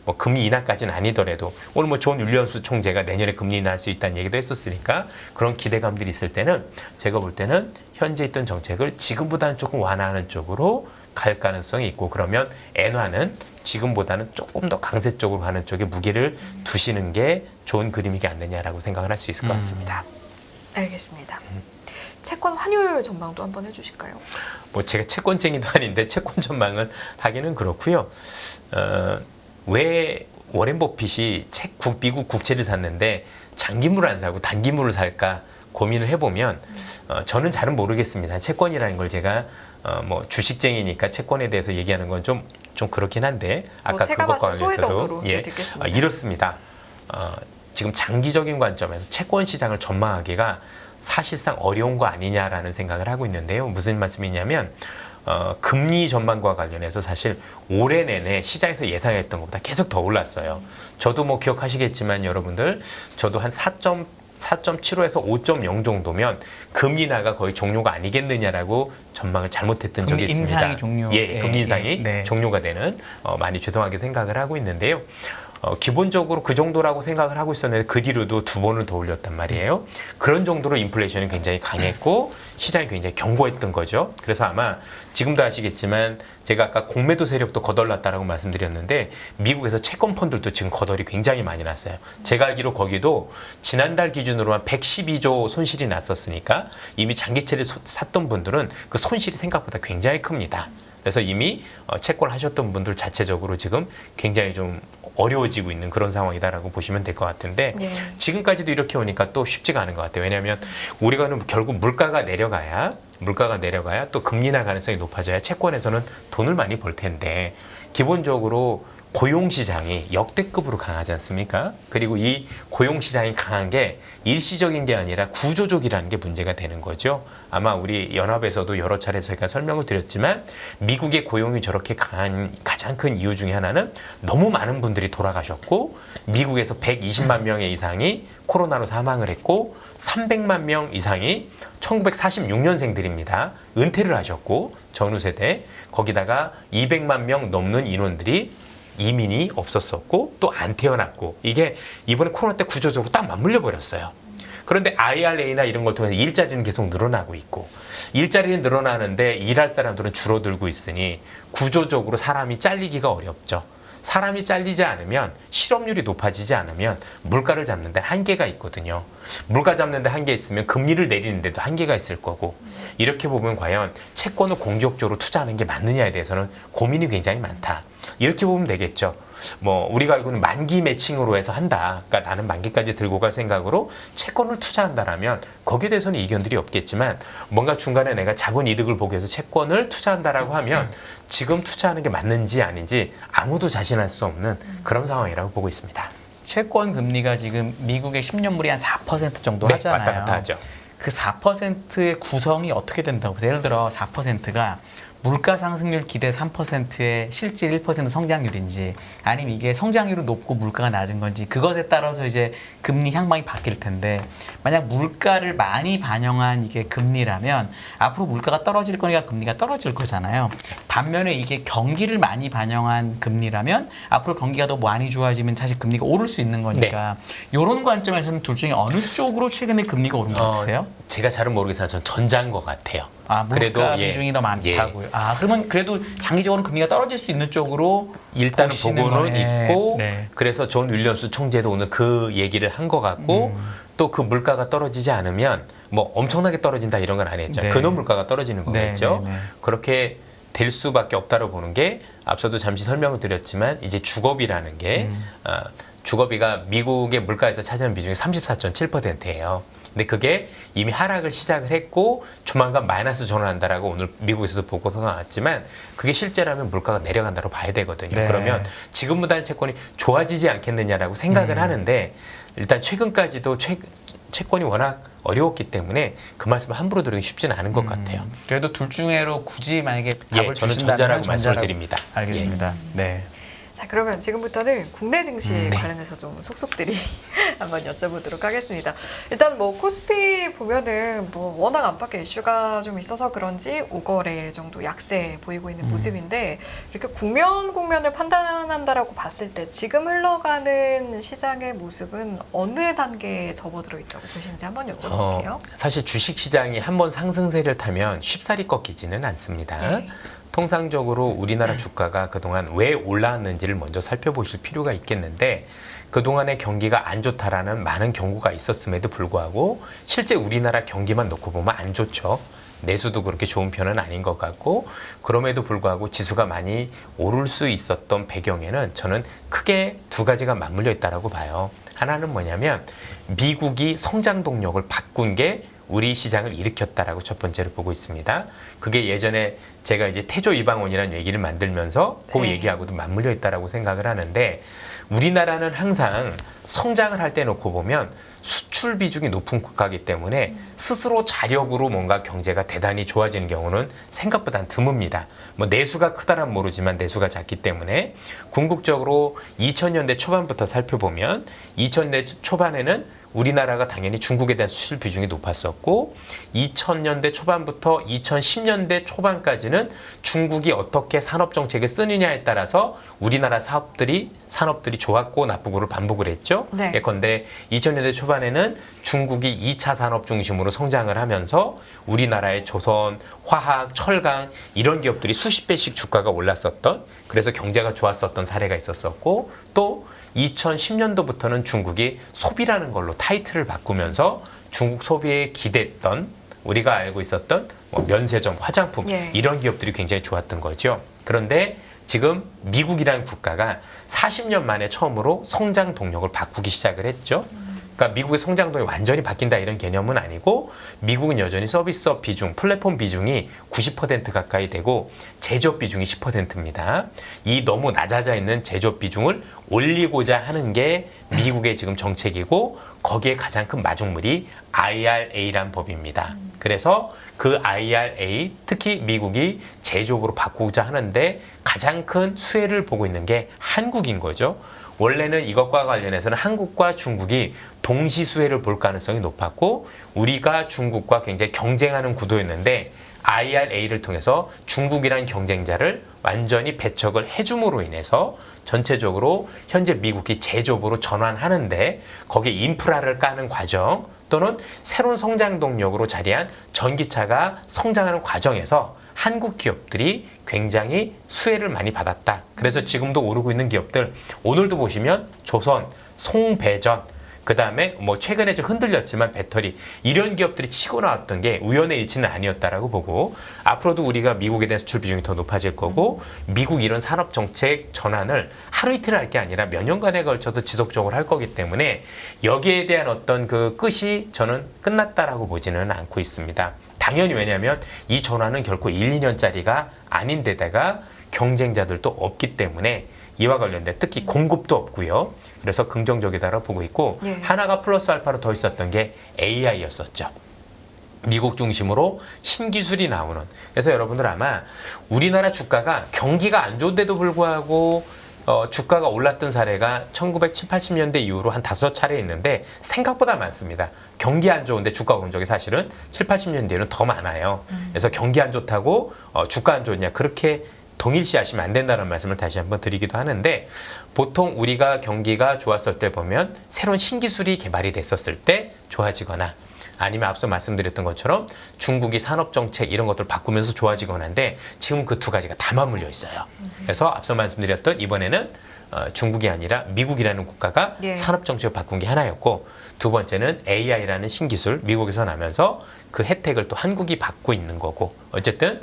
Speaker 2: 뭐 금리 인하까지는 아니더라도, 오늘 뭐 존 윌리엄스 총재가 내년에 금리 인하할 수 있다는 얘기도 했었으니까 그런 기대감들이 있을 때는 제가 볼 때는 현재 있던 정책을 지금보다는 조금 완화하는 쪽으로 갈 가능성이 있고, 그러면 엔화는 지금보다는 조금 더 강세 쪽으로 가는 쪽에 무게를 두시는 게 좋은 그림이지 않느냐라고 생각을 할 수 있을 것 같습니다.
Speaker 1: 알겠습니다. 채권 환율 전망도 한번 해주실까요?
Speaker 2: 뭐 제가 채권쟁이도 아닌데 채권 전망을 하기는 그렇고요. 왜 워렌 버핏이 미국 국채를 샀는데 장기물을 안 사고 단기물을 살까 고민을 해보면 저는 잘은 모르겠습니다. 채권이라는 걸 제가 뭐 주식쟁이니까 채권에 대해서 얘기하는 건 좀 그렇긴 한데, 아까 그것과 관련해서도 이렇습니다. 지금 장기적인 관점에서 채권 시장을 전망하기가 사실상 어려운 거 아니냐라는 생각을 하고 있는데요. 무슨 말씀이냐면 금리 전망과 관련해서 사실 올해 내내 시장에서 예상했던 것보다 계속 더 올랐어요. 저도 뭐 기억하시겠지만 여러분들 저도 한 4.75에서 5.0 정도면 금리 인하가 거의 종료가 아니겠느냐라고 전망을 잘못했던 적이
Speaker 3: 금리
Speaker 2: 있습니다.
Speaker 3: 인상이 종료.
Speaker 2: 예, 금리 인상이
Speaker 3: 예, 네.
Speaker 2: 종료가 되는 많이 죄송하게 생각을 하고 있는데요. 기본적으로 그 정도라고 생각을 하고 있었는데 그 뒤로도 2번을 더 올렸단 말이에요. 그런 정도로 인플레이션이 굉장히 강했고 시장이 굉장히 견고했던 거죠. 그래서 아마 지금도 아시겠지만 제가 아까 공매도 세력도 거덜났다라고 말씀드렸는데 미국에서 채권 펀드도 지금 거덜이 굉장히 많이 났어요. 제가 알기로 거기도 지난달 기준으로 한 112조 손실이 났었으니까 이미 장기채를 샀던 분들은 그 손실이 생각보다 굉장히 큽니다. 그래서 이미 채권을 하셨던 분들 자체적으로 지금 굉장히 좀 어려워지고 있는 그런 상황이다라고 보시면 될 것 같은데
Speaker 1: 예.
Speaker 2: 지금까지도 이렇게 오니까 또 쉽지가 않은 것 같아요. 왜냐하면 우리가 결국 물가가 내려가야 또 금리 인하 가능성이 높아져야 채권에서는 돈을 많이 벌 텐데 기본적으로 고용시장이 역대급으로 강하지 않습니까? 그리고 이 고용시장이 강한 게 일시적인 게 아니라 구조적이라는 게 문제가 되는 거죠. 아마 우리 연합에서도 여러 차례 저희가 설명을 드렸지만 미국의 고용이 저렇게 강한 가장 큰 이유 중에 하나는 너무 많은 분들이 돌아가셨고 미국에서 120만 명의 이상이 코로나로 사망을 했고 300만 명 이상이 1946년생들입니다. 은퇴를 하셨고 전후 세대 거기다가 200만 명 넘는 인원들이 이민이 없었었고 또 안 태어났고 이게 이번에 코로나 때 구조적으로 딱 맞물려 버렸어요. 그런데 IRA나 이런 걸 통해서 일자리는 계속 늘어나고 있고 일자리는 늘어나는데 일할 사람들은 줄어들고 있으니 구조적으로 사람이 잘리기가 어렵죠. 사람이 잘리지 않으면 실업률이 높아지지 않으면 물가를 잡는 데 한계가 있거든요. 물가 잡는 데 한계 있으면 금리를 내리는 데도 한계가 있을 거고 이렇게 보면 과연 채권을 공격적으로 투자하는 게 맞느냐에 대해서는 고민이 굉장히 많다. 이렇게 보면 되겠죠. 뭐 우리가 알고는 만기 매칭으로 해서 한다. 그러니까 나는 만기까지 들고 갈 생각으로 채권을 투자한다라면 거기에 대해서는 이견들이 없겠지만 뭔가 중간에 내가 자본 이득을 보기 위해서 채권을 투자한다라고 하면 지금 투자하는 게 맞는지 아닌지 아무도 자신할 수 없는 그런 상황이라고 보고 있습니다.
Speaker 3: 채권 금리가 지금 미국의 10년물이 한 4% 정도
Speaker 2: 네,
Speaker 3: 하잖아요.
Speaker 2: 왔다 갔다 하죠.
Speaker 3: 그 4%의 구성이 어떻게 된다고 보세요? 예를 들어 4%가 물가 상승률 기대 3%의 실질 1% 성장률인지 아니면 이게 성장률은 높고 물가가 낮은 건지 그것에 따라서 이제 금리 향방이 바뀔 텐데 만약 물가를 많이 반영한 이게 금리라면 앞으로 물가가 떨어질 거니까 금리가 떨어질 거잖아요. 반면에 이게 경기를 많이 반영한 금리라면 앞으로 경기가 더 많이 좋아지면 사실 금리가 오를 수 있는 거니까 이런 관점에서는 둘 중에 어느 쪽으로 최근에 금리가 오른 것 같으세요?
Speaker 2: 제가 잘은 모르겠어요. 전 전자인 것 같아요.
Speaker 3: 아, 물가 비중이 더 많다고요.
Speaker 2: 예.
Speaker 3: 아, 그러면 그래도 장기적으로 금리가 떨어질 수 있는 쪽으로
Speaker 2: 일단은
Speaker 3: 보시는
Speaker 2: 보고는
Speaker 3: 거네.
Speaker 2: 있고
Speaker 3: 네.
Speaker 2: 그래서 존 윌리엄스 총재도 오늘 그 얘기를 한 것 같고 또 그 물가가 떨어지지 않으면 뭐 엄청나게 떨어진다 이런 건 아니었죠.
Speaker 3: 네.
Speaker 2: 근원 물가가 떨어지는 거겠죠.
Speaker 3: 네.
Speaker 2: 그렇게 될 수밖에 없다고 보는 게 앞서도 잠시 설명을 드렸지만 이제 주거비라는 게 주거비가 미국의 물가에서 차지하는 비중이 34.7%예요. 근데 그게 이미 하락을 시작을 했고 조만간 마이너스 전환한다라고 오늘 미국에서도 보고서가 나왔지만 그게 실제라면 물가가 내려간다고 봐야 되거든요.
Speaker 3: 네.
Speaker 2: 그러면 지금보다는 채권이 좋아지지 않겠느냐라고 생각을 하는데 일단 최근까지도 채권이 워낙 어려웠기 때문에 그 말씀을 함부로 드리기 쉽지는 않은 것 같아요.
Speaker 3: 그래도 둘 중에로 굳이 만약에 답을
Speaker 2: 저는
Speaker 3: 주신다면
Speaker 2: 전자라고 말씀을 드립니다.
Speaker 3: 알겠습니다. 네.
Speaker 1: 자, 그러면 지금부터는 국내 증시
Speaker 2: 네.
Speaker 1: 관련해서 좀 속속들이 한번 여쭤보도록 하겠습니다. 일단 뭐 코스피 보면은 뭐 워낙 안팎의 이슈가 좀 있어서 그런지 5거래일 정도 약세 보이고 있는 모습인데 이렇게 국면을 판단한다라고 봤을 때 지금 흘러가는 시장의 모습은 어느 단계에 접어들어 있다고 보시는지 한번 여쭤볼게요.
Speaker 2: 사실 주식 시장이 한번 상승세를 타면 쉽사리 꺾이지는 않습니다.
Speaker 1: 네.
Speaker 2: 통상적으로 우리나라 주가가 그동안 왜 올라왔는지를 먼저 살펴보실 필요가 있겠는데 그동안의 경기가 안 좋다라는 많은 경고가 있었음에도 불구하고 실제 우리나라 경기만 놓고 보면 안 좋죠. 내수도 그렇게 좋은 편은 아닌 것 같고 그럼에도 불구하고 지수가 많이 오를 수 있었던 배경에는 저는 크게 두 가지가 맞물려 있다고 봐요. 하나는 뭐냐면 미국이 성장 동력을 바꾼 게 우리 시장을 일으켰다라고 첫 번째로 보고 있습니다. 그게 예전에 제가 이제 태조 이방원이라는 얘기를 만들면서 그 얘기하고도 맞물려 있다라고 생각을 하는데 우리나라는 항상 성장을 할 때 놓고 보면 수출 비중이 높은 국가이기 때문에 스스로 자력으로 뭔가 경제가 대단히 좋아지는 경우는 생각보다 드뭅니다. 뭐 내수가 크다란 모르지만 내수가 작기 때문에 궁극적으로 2000년대 초반부터 살펴보면 2000년대 초반에는 우리나라가 당연히 중국에 대한 수출 비중이 높았었고 2000년대 초반부터 2010년대 초반까지는 중국이 어떻게 산업 정책을 쓰느냐에 따라서 우리나라 산업들이 좋았고 나쁘고를 반복을 했죠.
Speaker 1: 네.
Speaker 2: 예컨대 2000년대 초반에는 중국이 2차 산업 중심으로 성장을 하면서 우리나라의 조선, 화학, 철강 이런 기업들이 수십 배씩 주가가 올랐었던 그래서 경제가 좋았었던 사례가 있었었고 또 2010년도부터는 중국이 소비라는 걸로 타이틀을 바꾸면서 중국 소비에 기대했던 우리가 알고 있었던 뭐 면세점, 화장품
Speaker 1: 예.
Speaker 2: 이런 기업들이 굉장히 좋았던 거죠. 그런데 지금 미국이라는 국가가 40년 만에 처음으로 성장 동력을 바꾸기 시작을 했죠. 그러니까 미국의 성장 동력이 완전히 바뀐다 이런 개념은 아니고 미국은 여전히 서비스업 비중, 플랫폼 비중이 90% 가까이 되고 제조업 비중이 10%입니다. 이 너무 낮아져 있는 제조업 비중을 올리고자 하는 게 미국의 지금 정책이고 거기에 가장 큰 마중물이 IRA란 법입니다. 그래서 그 IRA, 특히 미국이 제조업으로 바꾸고자 하는데 가장 큰 수혜를 보고 있는 게 한국인 거죠. 원래는 이것과 관련해서는 한국과 중국이 동시 수혜를 볼 가능성이 높았고 우리가 중국과 굉장히 경쟁하는 구도였는데 IRA를 통해서 중국이라는 경쟁자를 완전히 배척을 해줌으로 인해서 전체적으로 현재 미국이 제조업으로 전환하는데 거기에 인프라를 까는 과정 또는 새로운 성장 동력으로 자리한 전기차가 성장하는 과정에서 한국 기업들이 굉장히 수혜를 많이 받았다. 그래서 지금도 오르고 있는 기업들 오늘도 보시면 조선, 송배전 그 다음에 뭐 최근에 좀 흔들렸지만 배터리 이런 기업들이 치고 나왔던 게 우연의 일치는 아니었다라고 보고 앞으로도 우리가 미국에 대한 수출 비중이 더 높아질 거고 미국 이런 산업 정책 전환을 하루 이틀 할 게 아니라 몇 년간에 걸쳐서 지속적으로 할 거기 때문에 여기에 대한 어떤 그 끝이 저는 끝났다라고 보지는 않고 있습니다. 당연히 왜냐하면 이 전환은 결코 1, 2년짜리가 아닌데다가 경쟁자들도 없기 때문에 이와 관련된 특히 공급도 없고요. 그래서 긍정적이다라고 보고 있고
Speaker 1: 예.
Speaker 2: 하나가 플러스 알파로 더 있었던 게 AI였었죠. 미국 중심으로 신기술이 나오는. 그래서 여러분들 아마 우리나라 주가가 경기가 안 좋은데도 불구하고 주가가 올랐던 사례가 1970, 80년대 이후로 한 5차례 있는데 생각보다 많습니다. 경기 안 좋은데 주가 오른 적이 사실은 7, 80년대에는 더 많아요. 그래서 경기 안 좋다고 주가 안 좋냐 그렇게 동일시하시면 안 된다는 말씀을 다시 한번 드리기도 하는데 보통 우리가 경기가 좋았을 때 보면 새로운 신기술이 개발이 됐었을 때 좋아지거나 아니면 앞서 말씀드렸던 것처럼 중국이 산업정책 이런 것들을 바꾸면서 좋아지거나 한데 지금 그 두 가지가 다 맞물려 있어요. 그래서 앞서 말씀드렸던 이번에는 중국이 아니라 미국이라는 국가가
Speaker 1: 예.
Speaker 2: 산업정책을 바꾼 게 하나였고 두 번째는 AI라는 신기술 미국에서 나면서 그 혜택을 또 한국이 받고 있는 거고 어쨌든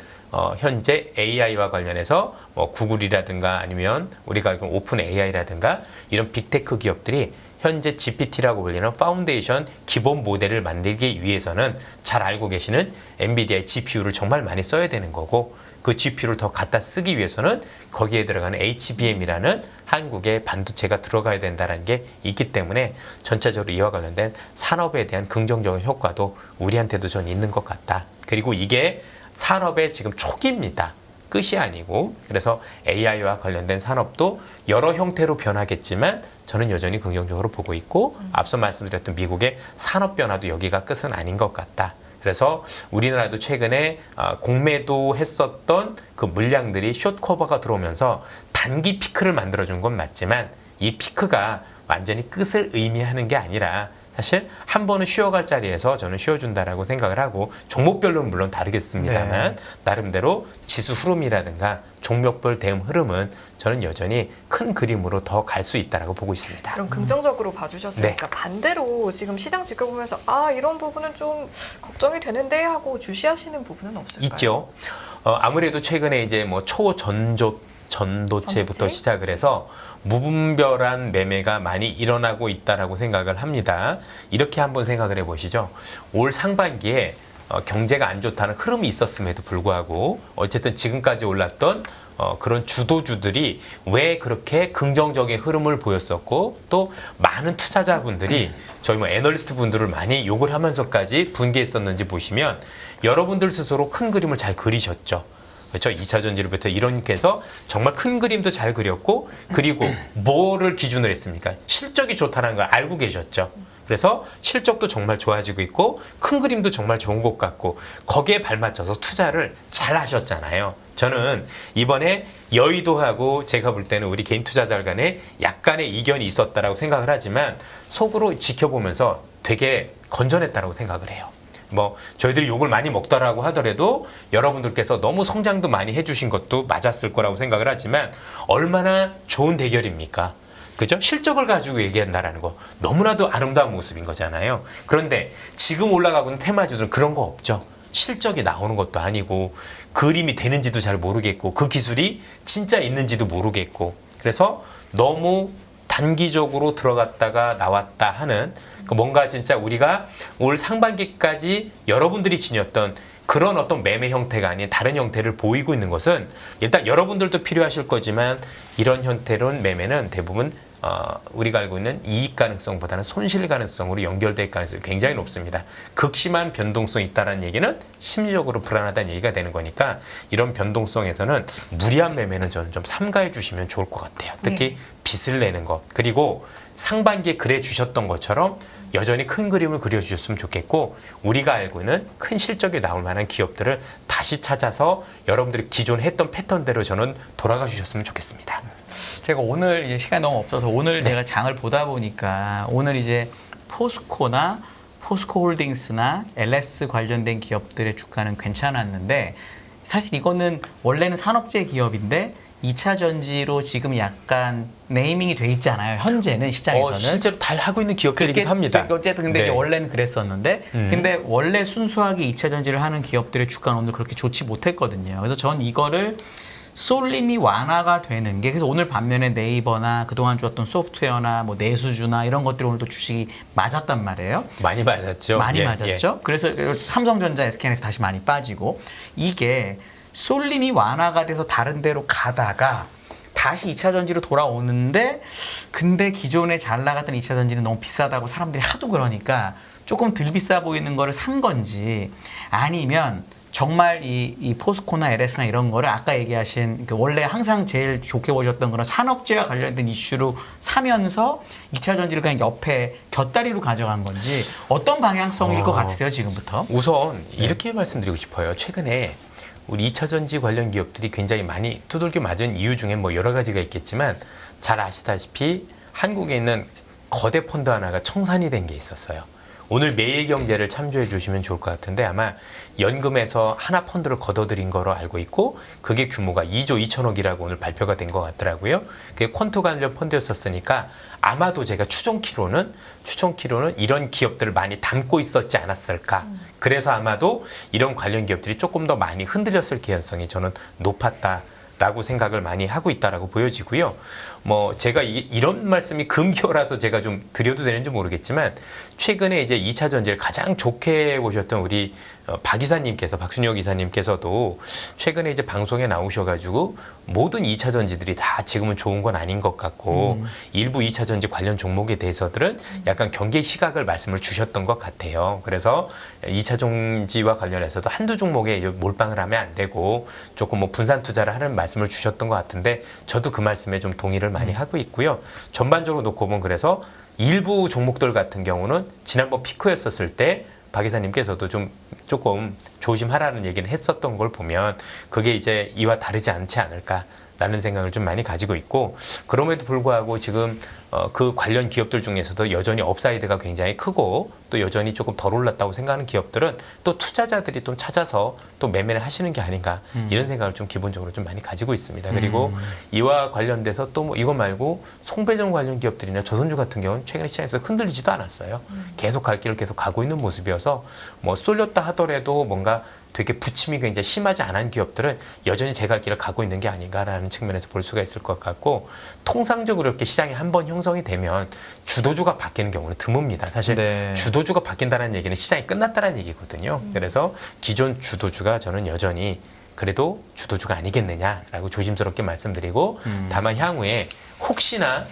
Speaker 2: 현재 AI와 관련해서 뭐 구글이라든가 아니면 우리가 알고 있는 오픈 AI라든가 이런 빅테크 기업들이 현재 GPT라고 불리는 파운데이션 기본 모델을 만들기 위해서는 잘 알고 계시는 엔비디아의 GPU를 정말 많이 써야 되는 거고 그 GPU를 더 갖다 쓰기 위해서는 거기에 들어가는 HBM이라는 한국의 반도체가 들어가야 된다는 게 있기 때문에 전체적으로 이와 관련된 산업에 대한 긍정적인 효과도 우리한테도 전 있는 것 같다. 그리고 이게 산업의 지금 초기입니다. 끝이 아니고 그래서 AI와 관련된 산업도 여러 형태로 변하겠지만 저는 여전히 긍정적으로 보고 있고 앞서 말씀드렸던 미국의 산업 변화도 여기가 끝은 아닌 것 같다. 그래서 우리나라도 최근에 공매도 했었던 그 물량들이 숏커버가 들어오면서 단기 피크를 만들어준 건 맞지만 이 피크가 완전히 끝을 의미하는 게 아니라 사실 한 번은 쉬어갈 자리에서 저는 쉬어준다라고 생각을 하고 종목별로는 물론 다르겠습니다만
Speaker 3: 네.
Speaker 2: 나름대로 지수 흐름이라든가 종목별 대응 흐름은 저는 여전히 큰 그림으로 더 갈 수 있다라고 보고 있습니다.
Speaker 1: 그럼 긍정적으로 봐주셨으니까
Speaker 2: 네.
Speaker 1: 반대로 지금 시장 지켜보면서 이런 부분은 좀 걱정이 되는데 하고 주시하시는 부분은 없을까요?
Speaker 2: 있죠. 아무래도 최근에 이제 뭐 전도체부터
Speaker 1: 전도체?
Speaker 2: 시작을 해서 무분별한 매매가 많이 일어나고 있다라고 생각을 합니다. 이렇게 한번 생각을 해보시죠. 올 상반기에 경제가 안 좋다는 흐름이 있었음에도 불구하고 어쨌든 지금까지 올랐던 그런 주도주들이 왜 그렇게 긍정적인 흐름을 보였었고 또 많은 투자자분들이 저희 뭐 애널리스트 분들을 많이 욕을 하면서까지 분개했었는지 보시면 여러분들 스스로 큰 그림을 잘 그리셨죠. 그렇죠. 2차 전지로부터 이렇게 해서 정말 큰 그림도 잘 그렸고 그리고 뭐를 기준으로 했습니까? 실적이 좋다는 걸 알고 계셨죠. 그래서 실적도 정말 좋아지고 있고 큰 그림도 정말 좋은 것 같고 거기에 발맞춰서 투자를 잘 하셨잖아요. 저는 이번에 여의도하고 제가 볼 때는 우리 개인 투자자 간에 약간의 이견이 있었다라고 생각을 하지만 속으로 지켜보면서 되게 건전했다라고 생각을 해요. 뭐 저희들이 욕을 많이 먹더라고 하더라도 여러분들께서 너무 성장도 많이 해주신 것도 맞았을 거라고 생각을 하지만 얼마나 좋은 대결입니까? 그죠? 실적을 가지고 얘기한다라는 거 너무나도 아름다운 모습인 거잖아요. 그런데 지금 올라가고 있는 테마주들은 그런 거 없죠. 실적이 나오는 것도 아니고 그림이 되는지도 잘 모르겠고 그 기술이 진짜 있는지도 모르겠고 그래서 너무 단기적으로 들어갔다가 나왔다 하는 뭔가 진짜 우리가 올 상반기까지 여러분들이 지녔던 그런 어떤 매매 형태가 아닌 다른 형태를 보이고 있는 것은 일단 여러분들도 필요하실 거지만 이런 형태로는 매매는 대부분 우리가 알고 있는 이익 가능성보다는 손실 가능성으로 연결될 가능성이 굉장히 높습니다. 극심한 변동성이 있다는 얘기는 심리적으로 불안하다는 얘기가 되는 거니까 이런 변동성에서는 무리한 매매는 저는 좀 삼가해 주시면 좋을 것 같아요. 특히
Speaker 1: 네.
Speaker 2: 빚을 내는 것 그리고 상반기에 그래 주셨던 것처럼 여전히 큰 그림을 그려주셨으면 좋겠고 우리가 알고 있는 큰 실적이 나올 만한 기업들을 다시 찾아서 여러분들이 기존 했던 패턴대로 저는 돌아가 주셨으면 좋겠습니다.
Speaker 3: 제가 오늘 이제 시간이 너무 없어서 오늘 제가 장을 보다 보니까 오늘 이제 포스코나 포스코홀딩스나 LS 관련된 기업들의 주가는 괜찮았는데 사실 이거는 원래는 산업재 기업인데 2차 전지로 지금 약간 네이밍이 돼 있잖아요. 현재는 시장에서는.
Speaker 2: 실제로 다 하고 있는 기업들이기도
Speaker 3: 그게-
Speaker 2: 합니다.
Speaker 3: 어쨌든 근데 이제
Speaker 2: 네.
Speaker 3: 원래는 그랬었는데 근데 원래 순수하게 2차 전지를 하는 기업들의 주가는 오늘 그렇게 좋지 못했거든요. 그래서 전 이거를 쏠림이 완화가 되는 게 그래서 오늘 반면에 네이버나 그동안 좋았던 소프트웨어나 뭐 내수주나 이런 것들이 오늘 또 주식이 맞았단 말이에요.
Speaker 2: 많이 맞았죠.
Speaker 3: 많이
Speaker 2: 예,
Speaker 3: 맞았죠. 그래서 삼성전자, SK에서 다시 많이 빠지고 이게 쏠림이 완화가 돼서 다른 데로 가다가 다시 2차 전지로 돌아오는데 근데 기존에 잘 나갔던 2차 전지는 너무 비싸다고 사람들이 하도 그러니까 조금 덜 비싸 보이는 거를 산 건지 아니면 정말 이 포스코나 LS나 이런 거를 아까 얘기하신 그 원래 항상 제일 좋게 보셨던 그런 산업재와 관련된 이슈로 사면서 2차 전지를 그냥 옆에 곁다리로 가져간 건지 어떤 방향성일 것 같으세요 지금부터?
Speaker 2: 우선 이렇게 말씀드리고 싶어요. 최근에 우리 2차 전지 관련 기업들이 굉장히 많이 두들겨 맞은 이유 중에 뭐 여러 가지가 있겠지만 잘 아시다시피 한국에 있는 거대 펀드 하나가 청산이 된 게 있었어요. 오늘 매일경제를 참조해 주시면 좋을 것 같은데 아마 연금에서 하나 펀드를 걷어들인 거로 알고 있고 그게 규모가 2조 2천억이라고 오늘 발표가 된 것 같더라고요. 그게 퀀트 관련 펀드였었으니까 아마도 제가 추정키로는 이런 기업들을 많이 담고 있었지 않았을까. 그래서 아마도 이런 관련 기업들이 조금 더 많이 흔들렸을 개연성이 저는 높았다라고 생각을 많이 하고 있다라고 보여지고요. 뭐 제가 이런 말씀이 금기어라서 제가 좀 드려도 되는지 모르겠지만 최근에 이제 2차 전지를 가장 좋게 보셨던 우리 박 이사님께서 박순혁 이사님께서도 최근에 이제 방송에 나오셔가지고 모든 2차 전지들이 다 지금은 좋은 건 아닌 것 같고 일부 2차 전지 관련 종목에 대해서들은 약간 경계 시각을 말씀을 주셨던 것 같아요. 그래서 2차 전지와 관련해서도 한두 종목에 몰빵을 하면 안 되고 조금 뭐 분산 투자를 하는 말씀을 주셨던 것 같은데 저도 그 말씀에 좀 동의를 많이 하고 있고요. 전반적으로 놓고 보면 그래서 일부 종목들 같은 경우는 지난번 피크였었을 때 박 이사님께서도 조금 조심하라는 얘기는 했었던 걸 보면 그게 이제 이와 다르지 않지 않을까라는 생각을 좀 많이 가지고 있고 그럼에도 불구하고 지금 그 관련 기업들 중에서도 여전히 업사이드가 굉장히 크고 또 여전히 조금 덜 올랐다고 생각하는 기업들은 또 투자자들이 좀 찾아서 또 매매를 하시는 게 아닌가 이런 생각을 좀 기본적으로 좀 많이 가지고 있습니다. 그리고 이와 관련돼서 또 뭐 이거 말고 송배전 관련 기업들이나 조선주 같은 경우는 최근에 시장에서 흔들리지도 않았어요. 계속 갈 길을 계속 가고 있는 모습이어서 뭐 쏠렸다 하더라도 뭔가 되게 부침이 굉장히 심하지 않은 기업들은 여전히 제 갈 길을 가고 있는 게 아닌가라는 측면에서 볼 수가 있을 것 같고 통상적으로 이렇게 시장이 한 번 형성이 되면 주도주가 바뀌는 경우는 드뭅니다. 사실
Speaker 3: 네.
Speaker 2: 주도주가 바뀐다는 얘기는 시장이 끝났다는 얘기거든요. 그래서 기존 주도주가 저는 여전히 그래도 주도주가 아니겠느냐라고 조심스럽게 말씀드리고 다만 향후에 혹시나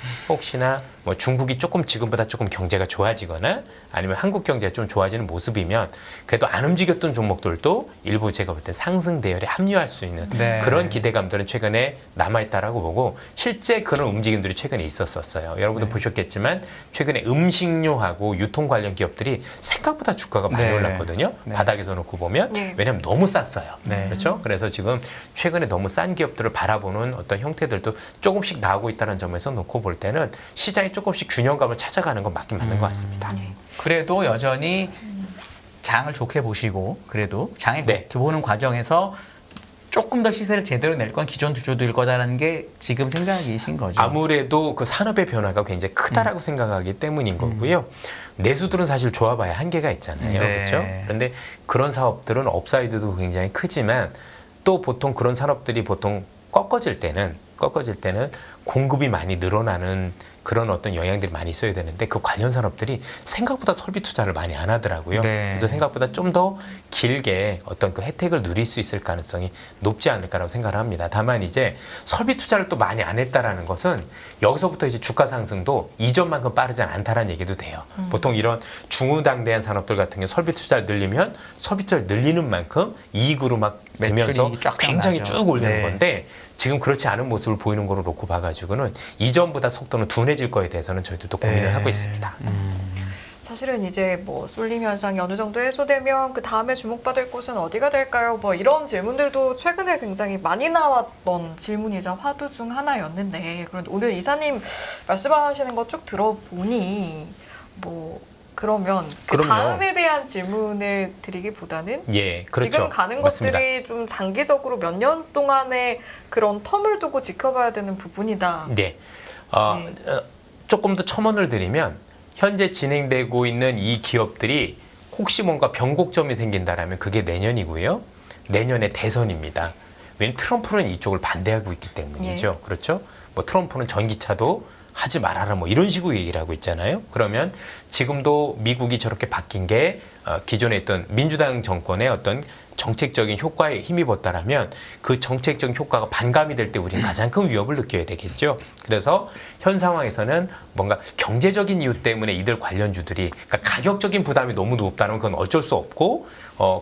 Speaker 2: 뭐 중국이 조금 지금보다 조금 경제가 좋아지거나 아니면 한국 경제가 좀 좋아지는 모습이면 그래도 안 움직였던 종목들도 일부 제가 볼 때 상승 대열에 합류할 수 있는
Speaker 3: 네.
Speaker 2: 그런 기대감들은 최근에 남아있다라고 보고 실제 그런 움직임들이 최근에 있었어요. 여러분도 보셨겠지만 최근에 음식료하고 유통 관련 기업들이 생각보다 주가가 많이
Speaker 3: 네.
Speaker 2: 올랐거든요.
Speaker 3: 네.
Speaker 2: 바닥에서 놓고 보면
Speaker 1: 네.
Speaker 2: 왜냐하면 너무 쌌어요.
Speaker 3: 네.
Speaker 2: 그렇죠? 그래서 지금 최근에 너무 싼 기업들을 바라보는 어떤 형태들도 조금씩 나오고 있다는 점에서 놓고 볼 때는 시장이 조금씩 균형감을 찾아가는 건 맞긴 맞는 것 같습니다.
Speaker 3: 그래도 여전히 장을 좋게 보시고 그래도 장에
Speaker 2: 네.
Speaker 3: 좋게 보는 과정에서 조금 더 시세를 제대로 낼 건 기존 주주들일 거다라는 게 지금 생각이신 거죠.
Speaker 2: 아무래도 그 산업의 변화가 굉장히 크다라고 생각하기 때문인 거고요. 내수들은 사실 좋아봐야 한계가 있잖아요.
Speaker 3: 네.
Speaker 2: 그렇죠? 그런데 그런 사업들은 업사이드도 굉장히 크지만 또 보통 그런 산업들이 보통 꺾어질 때는 공급이 많이 늘어나는 그런 어떤 영향들이 많이 있어야 되는데 그 관련 산업들이 생각보다 설비 투자를 많이 안 하더라고요.
Speaker 3: 네.
Speaker 2: 그래서 생각보다 좀 더 길게 어떤 그 혜택을 누릴 수 있을 가능성이 높지 않을까라고 생각을 합니다. 다만 이제 설비 투자를 또 많이 안 했다라는 것은 여기서부터 이제 주가 상승도 이전만큼 빠르지 않다라는 얘기도 돼요. 보통 이런 중후당대한 산업들 같은 경우 설비 투자를 늘리면 설비 투자를 늘리는 만큼 이익으로 막 되면서
Speaker 3: 매출이 쫙
Speaker 2: 굉장히
Speaker 3: 나죠.
Speaker 2: 쭉 올리는
Speaker 3: 네.
Speaker 2: 건데 지금 그렇지 않은 모습을 보이는 거로 놓고 봐가지고는 이전보다 속도는 둔해질 거에 대해서는 저희들도 고민을
Speaker 3: 네.
Speaker 2: 하고 있습니다.
Speaker 1: 사실은 이제 뭐 쏠림 현상이 어느 정도 해소되면 그 다음에 주목받을 곳은 어디가 될까요? 뭐 이런 질문들도 최근에 굉장히 많이 나왔던 질문이자 화두 중 하나였는데 그런데 오늘 이사님 말씀하시는 거 쭉 들어보니 뭐 그러면 그
Speaker 2: 그럼요.
Speaker 1: 다음에 대한 질문을 드리기보다는
Speaker 2: 예, 그렇죠.
Speaker 1: 지금 가는
Speaker 2: 맞습니다.
Speaker 1: 것들이 좀 장기적으로 몇 년 동안의 그런 텀을 두고 지켜봐야 되는 부분이다.
Speaker 2: 네.
Speaker 1: 네.
Speaker 2: 조금 더 첨언을 드리면 현재 진행되고 있는 이 기업들이 혹시 뭔가 변곡점이 생긴다라면 그게 내년이고요. 내년에 대선입니다. 왜냐하면 트럼프는 이쪽을 반대하고 있기 때문이죠. 그렇죠? 뭐 트럼프는 전기차도 하지 말아라 뭐 이런 식으로 얘기를 하고 있잖아요. 그러면 지금도 미국이 저렇게 바뀐 게 기존에 있던 민주당 정권의 어떤 정책적인 효과에 힘입었다라면 그 정책적인 효과가 반감이 될 때 우리는 가장 큰 위협을 느껴야 되겠죠. 그래서 현 상황에서는 뭔가 경제적인 이유 때문에 이들 관련주들이 그러니까 가격적인 부담이 너무 높다는 건 어쩔 수 없고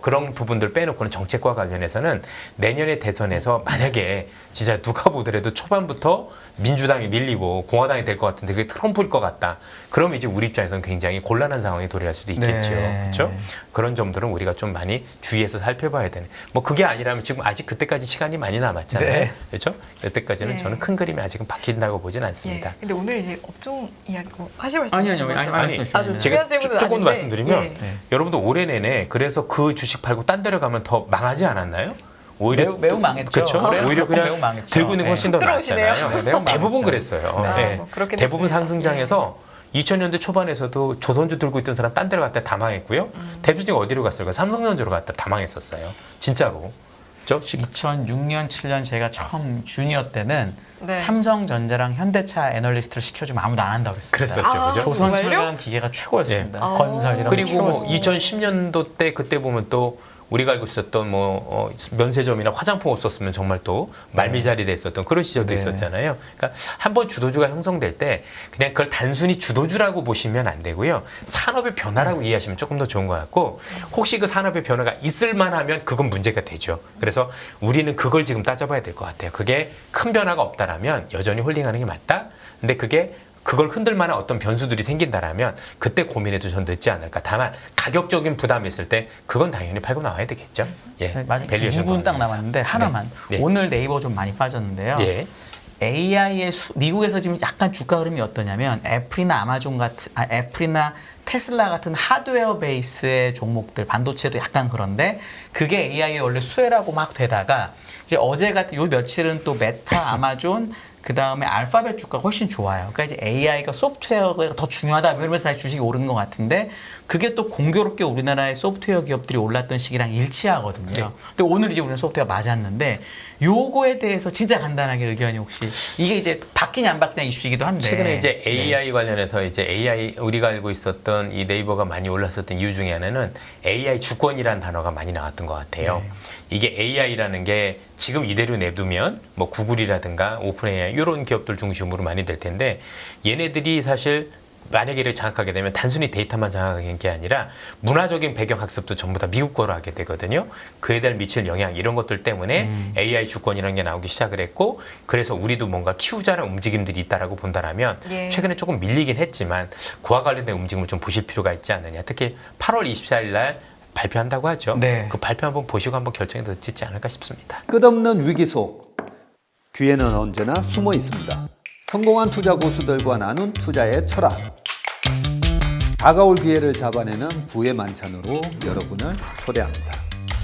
Speaker 2: 그런 부분들 빼놓고는 정책과 관련해서는 내년의 대선에서 만약에 진짜 누가 보더라도 초반부터 민주당이 밀리고 공화당이 될 것 같은데 그게 트럼프일 것 같다. 그럼 이제 우리 입장에서는 굉장히 곤란한 상황에 도래할 수도 있겠죠.
Speaker 3: 네.
Speaker 2: 그렇죠? 그런 점들은 우리가 좀 많이 주의해서 살펴봐야 되는. 뭐 그게 아니라면 지금 아직 그때까지 시간이 많이 남았잖아요.
Speaker 3: 네.
Speaker 2: 그렇죠? 그때까지는
Speaker 1: 네.
Speaker 2: 저는 큰 그림이 아직은 바뀐다고 보진 않습니다.
Speaker 1: 예. 근데 오늘 이제 업종 이야기 뭐 하실 말씀
Speaker 3: 아니요,
Speaker 1: 있으신 거죠?
Speaker 3: 아니,
Speaker 1: 아주
Speaker 2: 제가
Speaker 1: 중요한 질문은
Speaker 2: 조금
Speaker 1: 아닌데.
Speaker 2: 말씀드리면
Speaker 1: 예.
Speaker 3: 네.
Speaker 2: 여러분들 올해 내내 그래서 그 주식 팔고 딴 데로 가면 더 망하지 않았나요? 오히려
Speaker 3: 매우 망했죠.
Speaker 2: 그렇죠.
Speaker 3: 올해
Speaker 2: 오히려 그냥
Speaker 3: 매우 망했죠.
Speaker 2: 들고 있는 게 훨씬 더
Speaker 1: 들어오시네요.
Speaker 2: 나았잖아요.
Speaker 3: 네, 매우
Speaker 2: 대부분
Speaker 3: 망했죠.
Speaker 2: 그랬어요.
Speaker 1: 아,
Speaker 2: 네.
Speaker 1: 뭐 그렇긴
Speaker 2: 대부분
Speaker 1: 했습니다.
Speaker 2: 상승장에서 2000년대 초반에서도 조선주 들고 있던 사람 딴 데로 갔다 다 망했고요. 대표적인 어디로 갔을까? 삼성전자로 갔다 다 망했었어요. 진짜로. 그렇죠?
Speaker 3: 2006년, 7년 제가 처음 주니어 때는
Speaker 1: 네.
Speaker 3: 삼성전자랑 현대차 애널리스트를 시켜주면 아무도 안 한다고 그랬어요.
Speaker 2: 그랬었죠.
Speaker 1: 아,
Speaker 2: 그죠?
Speaker 1: 정말요?
Speaker 3: 기계가 최고였습니다.
Speaker 1: 네.
Speaker 3: 건설 이런 거
Speaker 2: 그리고 뭐
Speaker 3: 최고였습니다.
Speaker 2: 2010년도 때 그때 보면 또 우리가 알고 있었던 뭐 면세점이나 화장품 없었으면 정말 또 말미잘이 됐었던 그런 시절도
Speaker 3: 네.
Speaker 2: 있었잖아요. 그러니까 한번 주도주가 형성될 때 그냥 그걸 단순히 주도주라고 보시면 안 되고요. 산업의 변화라고 이해하시면 조금 더 좋은 것 같고 혹시 그 산업의 변화가 있을 만하면 그건 문제가 되죠. 그래서 우리는 그걸 지금 따져봐야 될 것 같아요. 그게 큰 변화가 없다라면 여전히 홀딩하는 게 맞다. 근데 그걸 흔들 만한 어떤 변수들이 생긴다라면 그때 고민해도 전 늦지 않을까. 다만 가격적인 부담이 있을 때 그건 당연히 팔고 나와야 되겠죠. 예.
Speaker 3: 마지막
Speaker 2: 밸류에이션
Speaker 3: 2분 딱
Speaker 2: 관련해서.
Speaker 3: 남았는데 하나만.
Speaker 2: 네. 네.
Speaker 3: 오늘 네이버 좀 많이 빠졌는데요.
Speaker 2: 예.
Speaker 3: AI의 미국에서 지금 약간 주가 흐름이 어떠냐면 애플이나 아마존 같은 애플이나 테슬라 같은 하드웨어 베이스의 종목들, 반도체도 약간 그런데 그게 AI의 원래 수혜라고 막 되다가 이제 어제 같은 요 며칠은 또 메타, 아마존, 그 다음에 알파벳 주가가 훨씬 좋아요. 그러니까 이제 AI가 소프트웨어가 더 중요하다 이러면서 다시 주식이 오르는 것 같은데 그게 또 공교롭게 우리나라의 소프트웨어 기업들이 올랐던 시기랑 일치하거든요.
Speaker 2: 네.
Speaker 3: 근데 오늘 이제 우리는 소프트웨어 맞았는데 요거에 대해서 진짜 간단하게 의견이 혹시 이게 이제 바뀌냐 안 바뀌냐 이슈이기도 한데
Speaker 2: 최근에 이제 AI 관련해서 이제 AI 우리가 알고 있었던 이 네이버가 많이 올랐었던 이유 중에 하나는 AI 주권이라는 단어가 많이 나왔던 것 같아요.
Speaker 3: 네.
Speaker 2: 이게 AI라는 게 지금 이대로 내두면 뭐 구글이라든가 오픈 AI 이런 기업들 중심으로 많이 될 텐데 얘네들이 사실 만약에 이를 장악하게 되면 단순히 데이터만 장악하는 게 아니라 문화적인 배경 학습도 전부 다 미국 거로 하게 되거든요. 그에 대한 미칠 영향 이런 것들 때문에 AI 주권이라는 게 나오기 시작을 했고 그래서 우리도 뭔가 키우자는 움직임들이 있다라고 본다라면
Speaker 1: 예.
Speaker 2: 최근에 조금 밀리긴 했지만 그와 관련된 움직임을 좀 보실 필요가 있지 않느냐. 특히 8월 24일 날 발표한다고 하죠.
Speaker 3: 네.
Speaker 2: 그 발표 한번 보시고 한번 결정이 늦지 않을까 싶습니다.
Speaker 4: 끝없는 위기 속 기회는 언제나 숨어 있습니다. 성공한 투자 고수들과 나눈 투자의 철학. 다가올 기회를 잡아내는 부의 만찬으로 여러분을 초대합니다.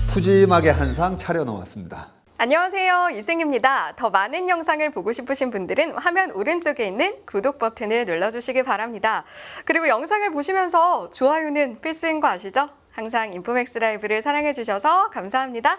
Speaker 4: 푸짐하게 한 상 차려놓았습니다.
Speaker 1: 안녕하세요. 이승입니다. 더 많은 영상을 보고 싶으신 분들은 화면 오른쪽에 있는 구독 버튼을 눌러주시기 바랍니다. 그리고 영상을 보시면서 좋아요는 필수인 거 아시죠? 항상 인포맥스 라이브를 사랑해주셔서 감사합니다.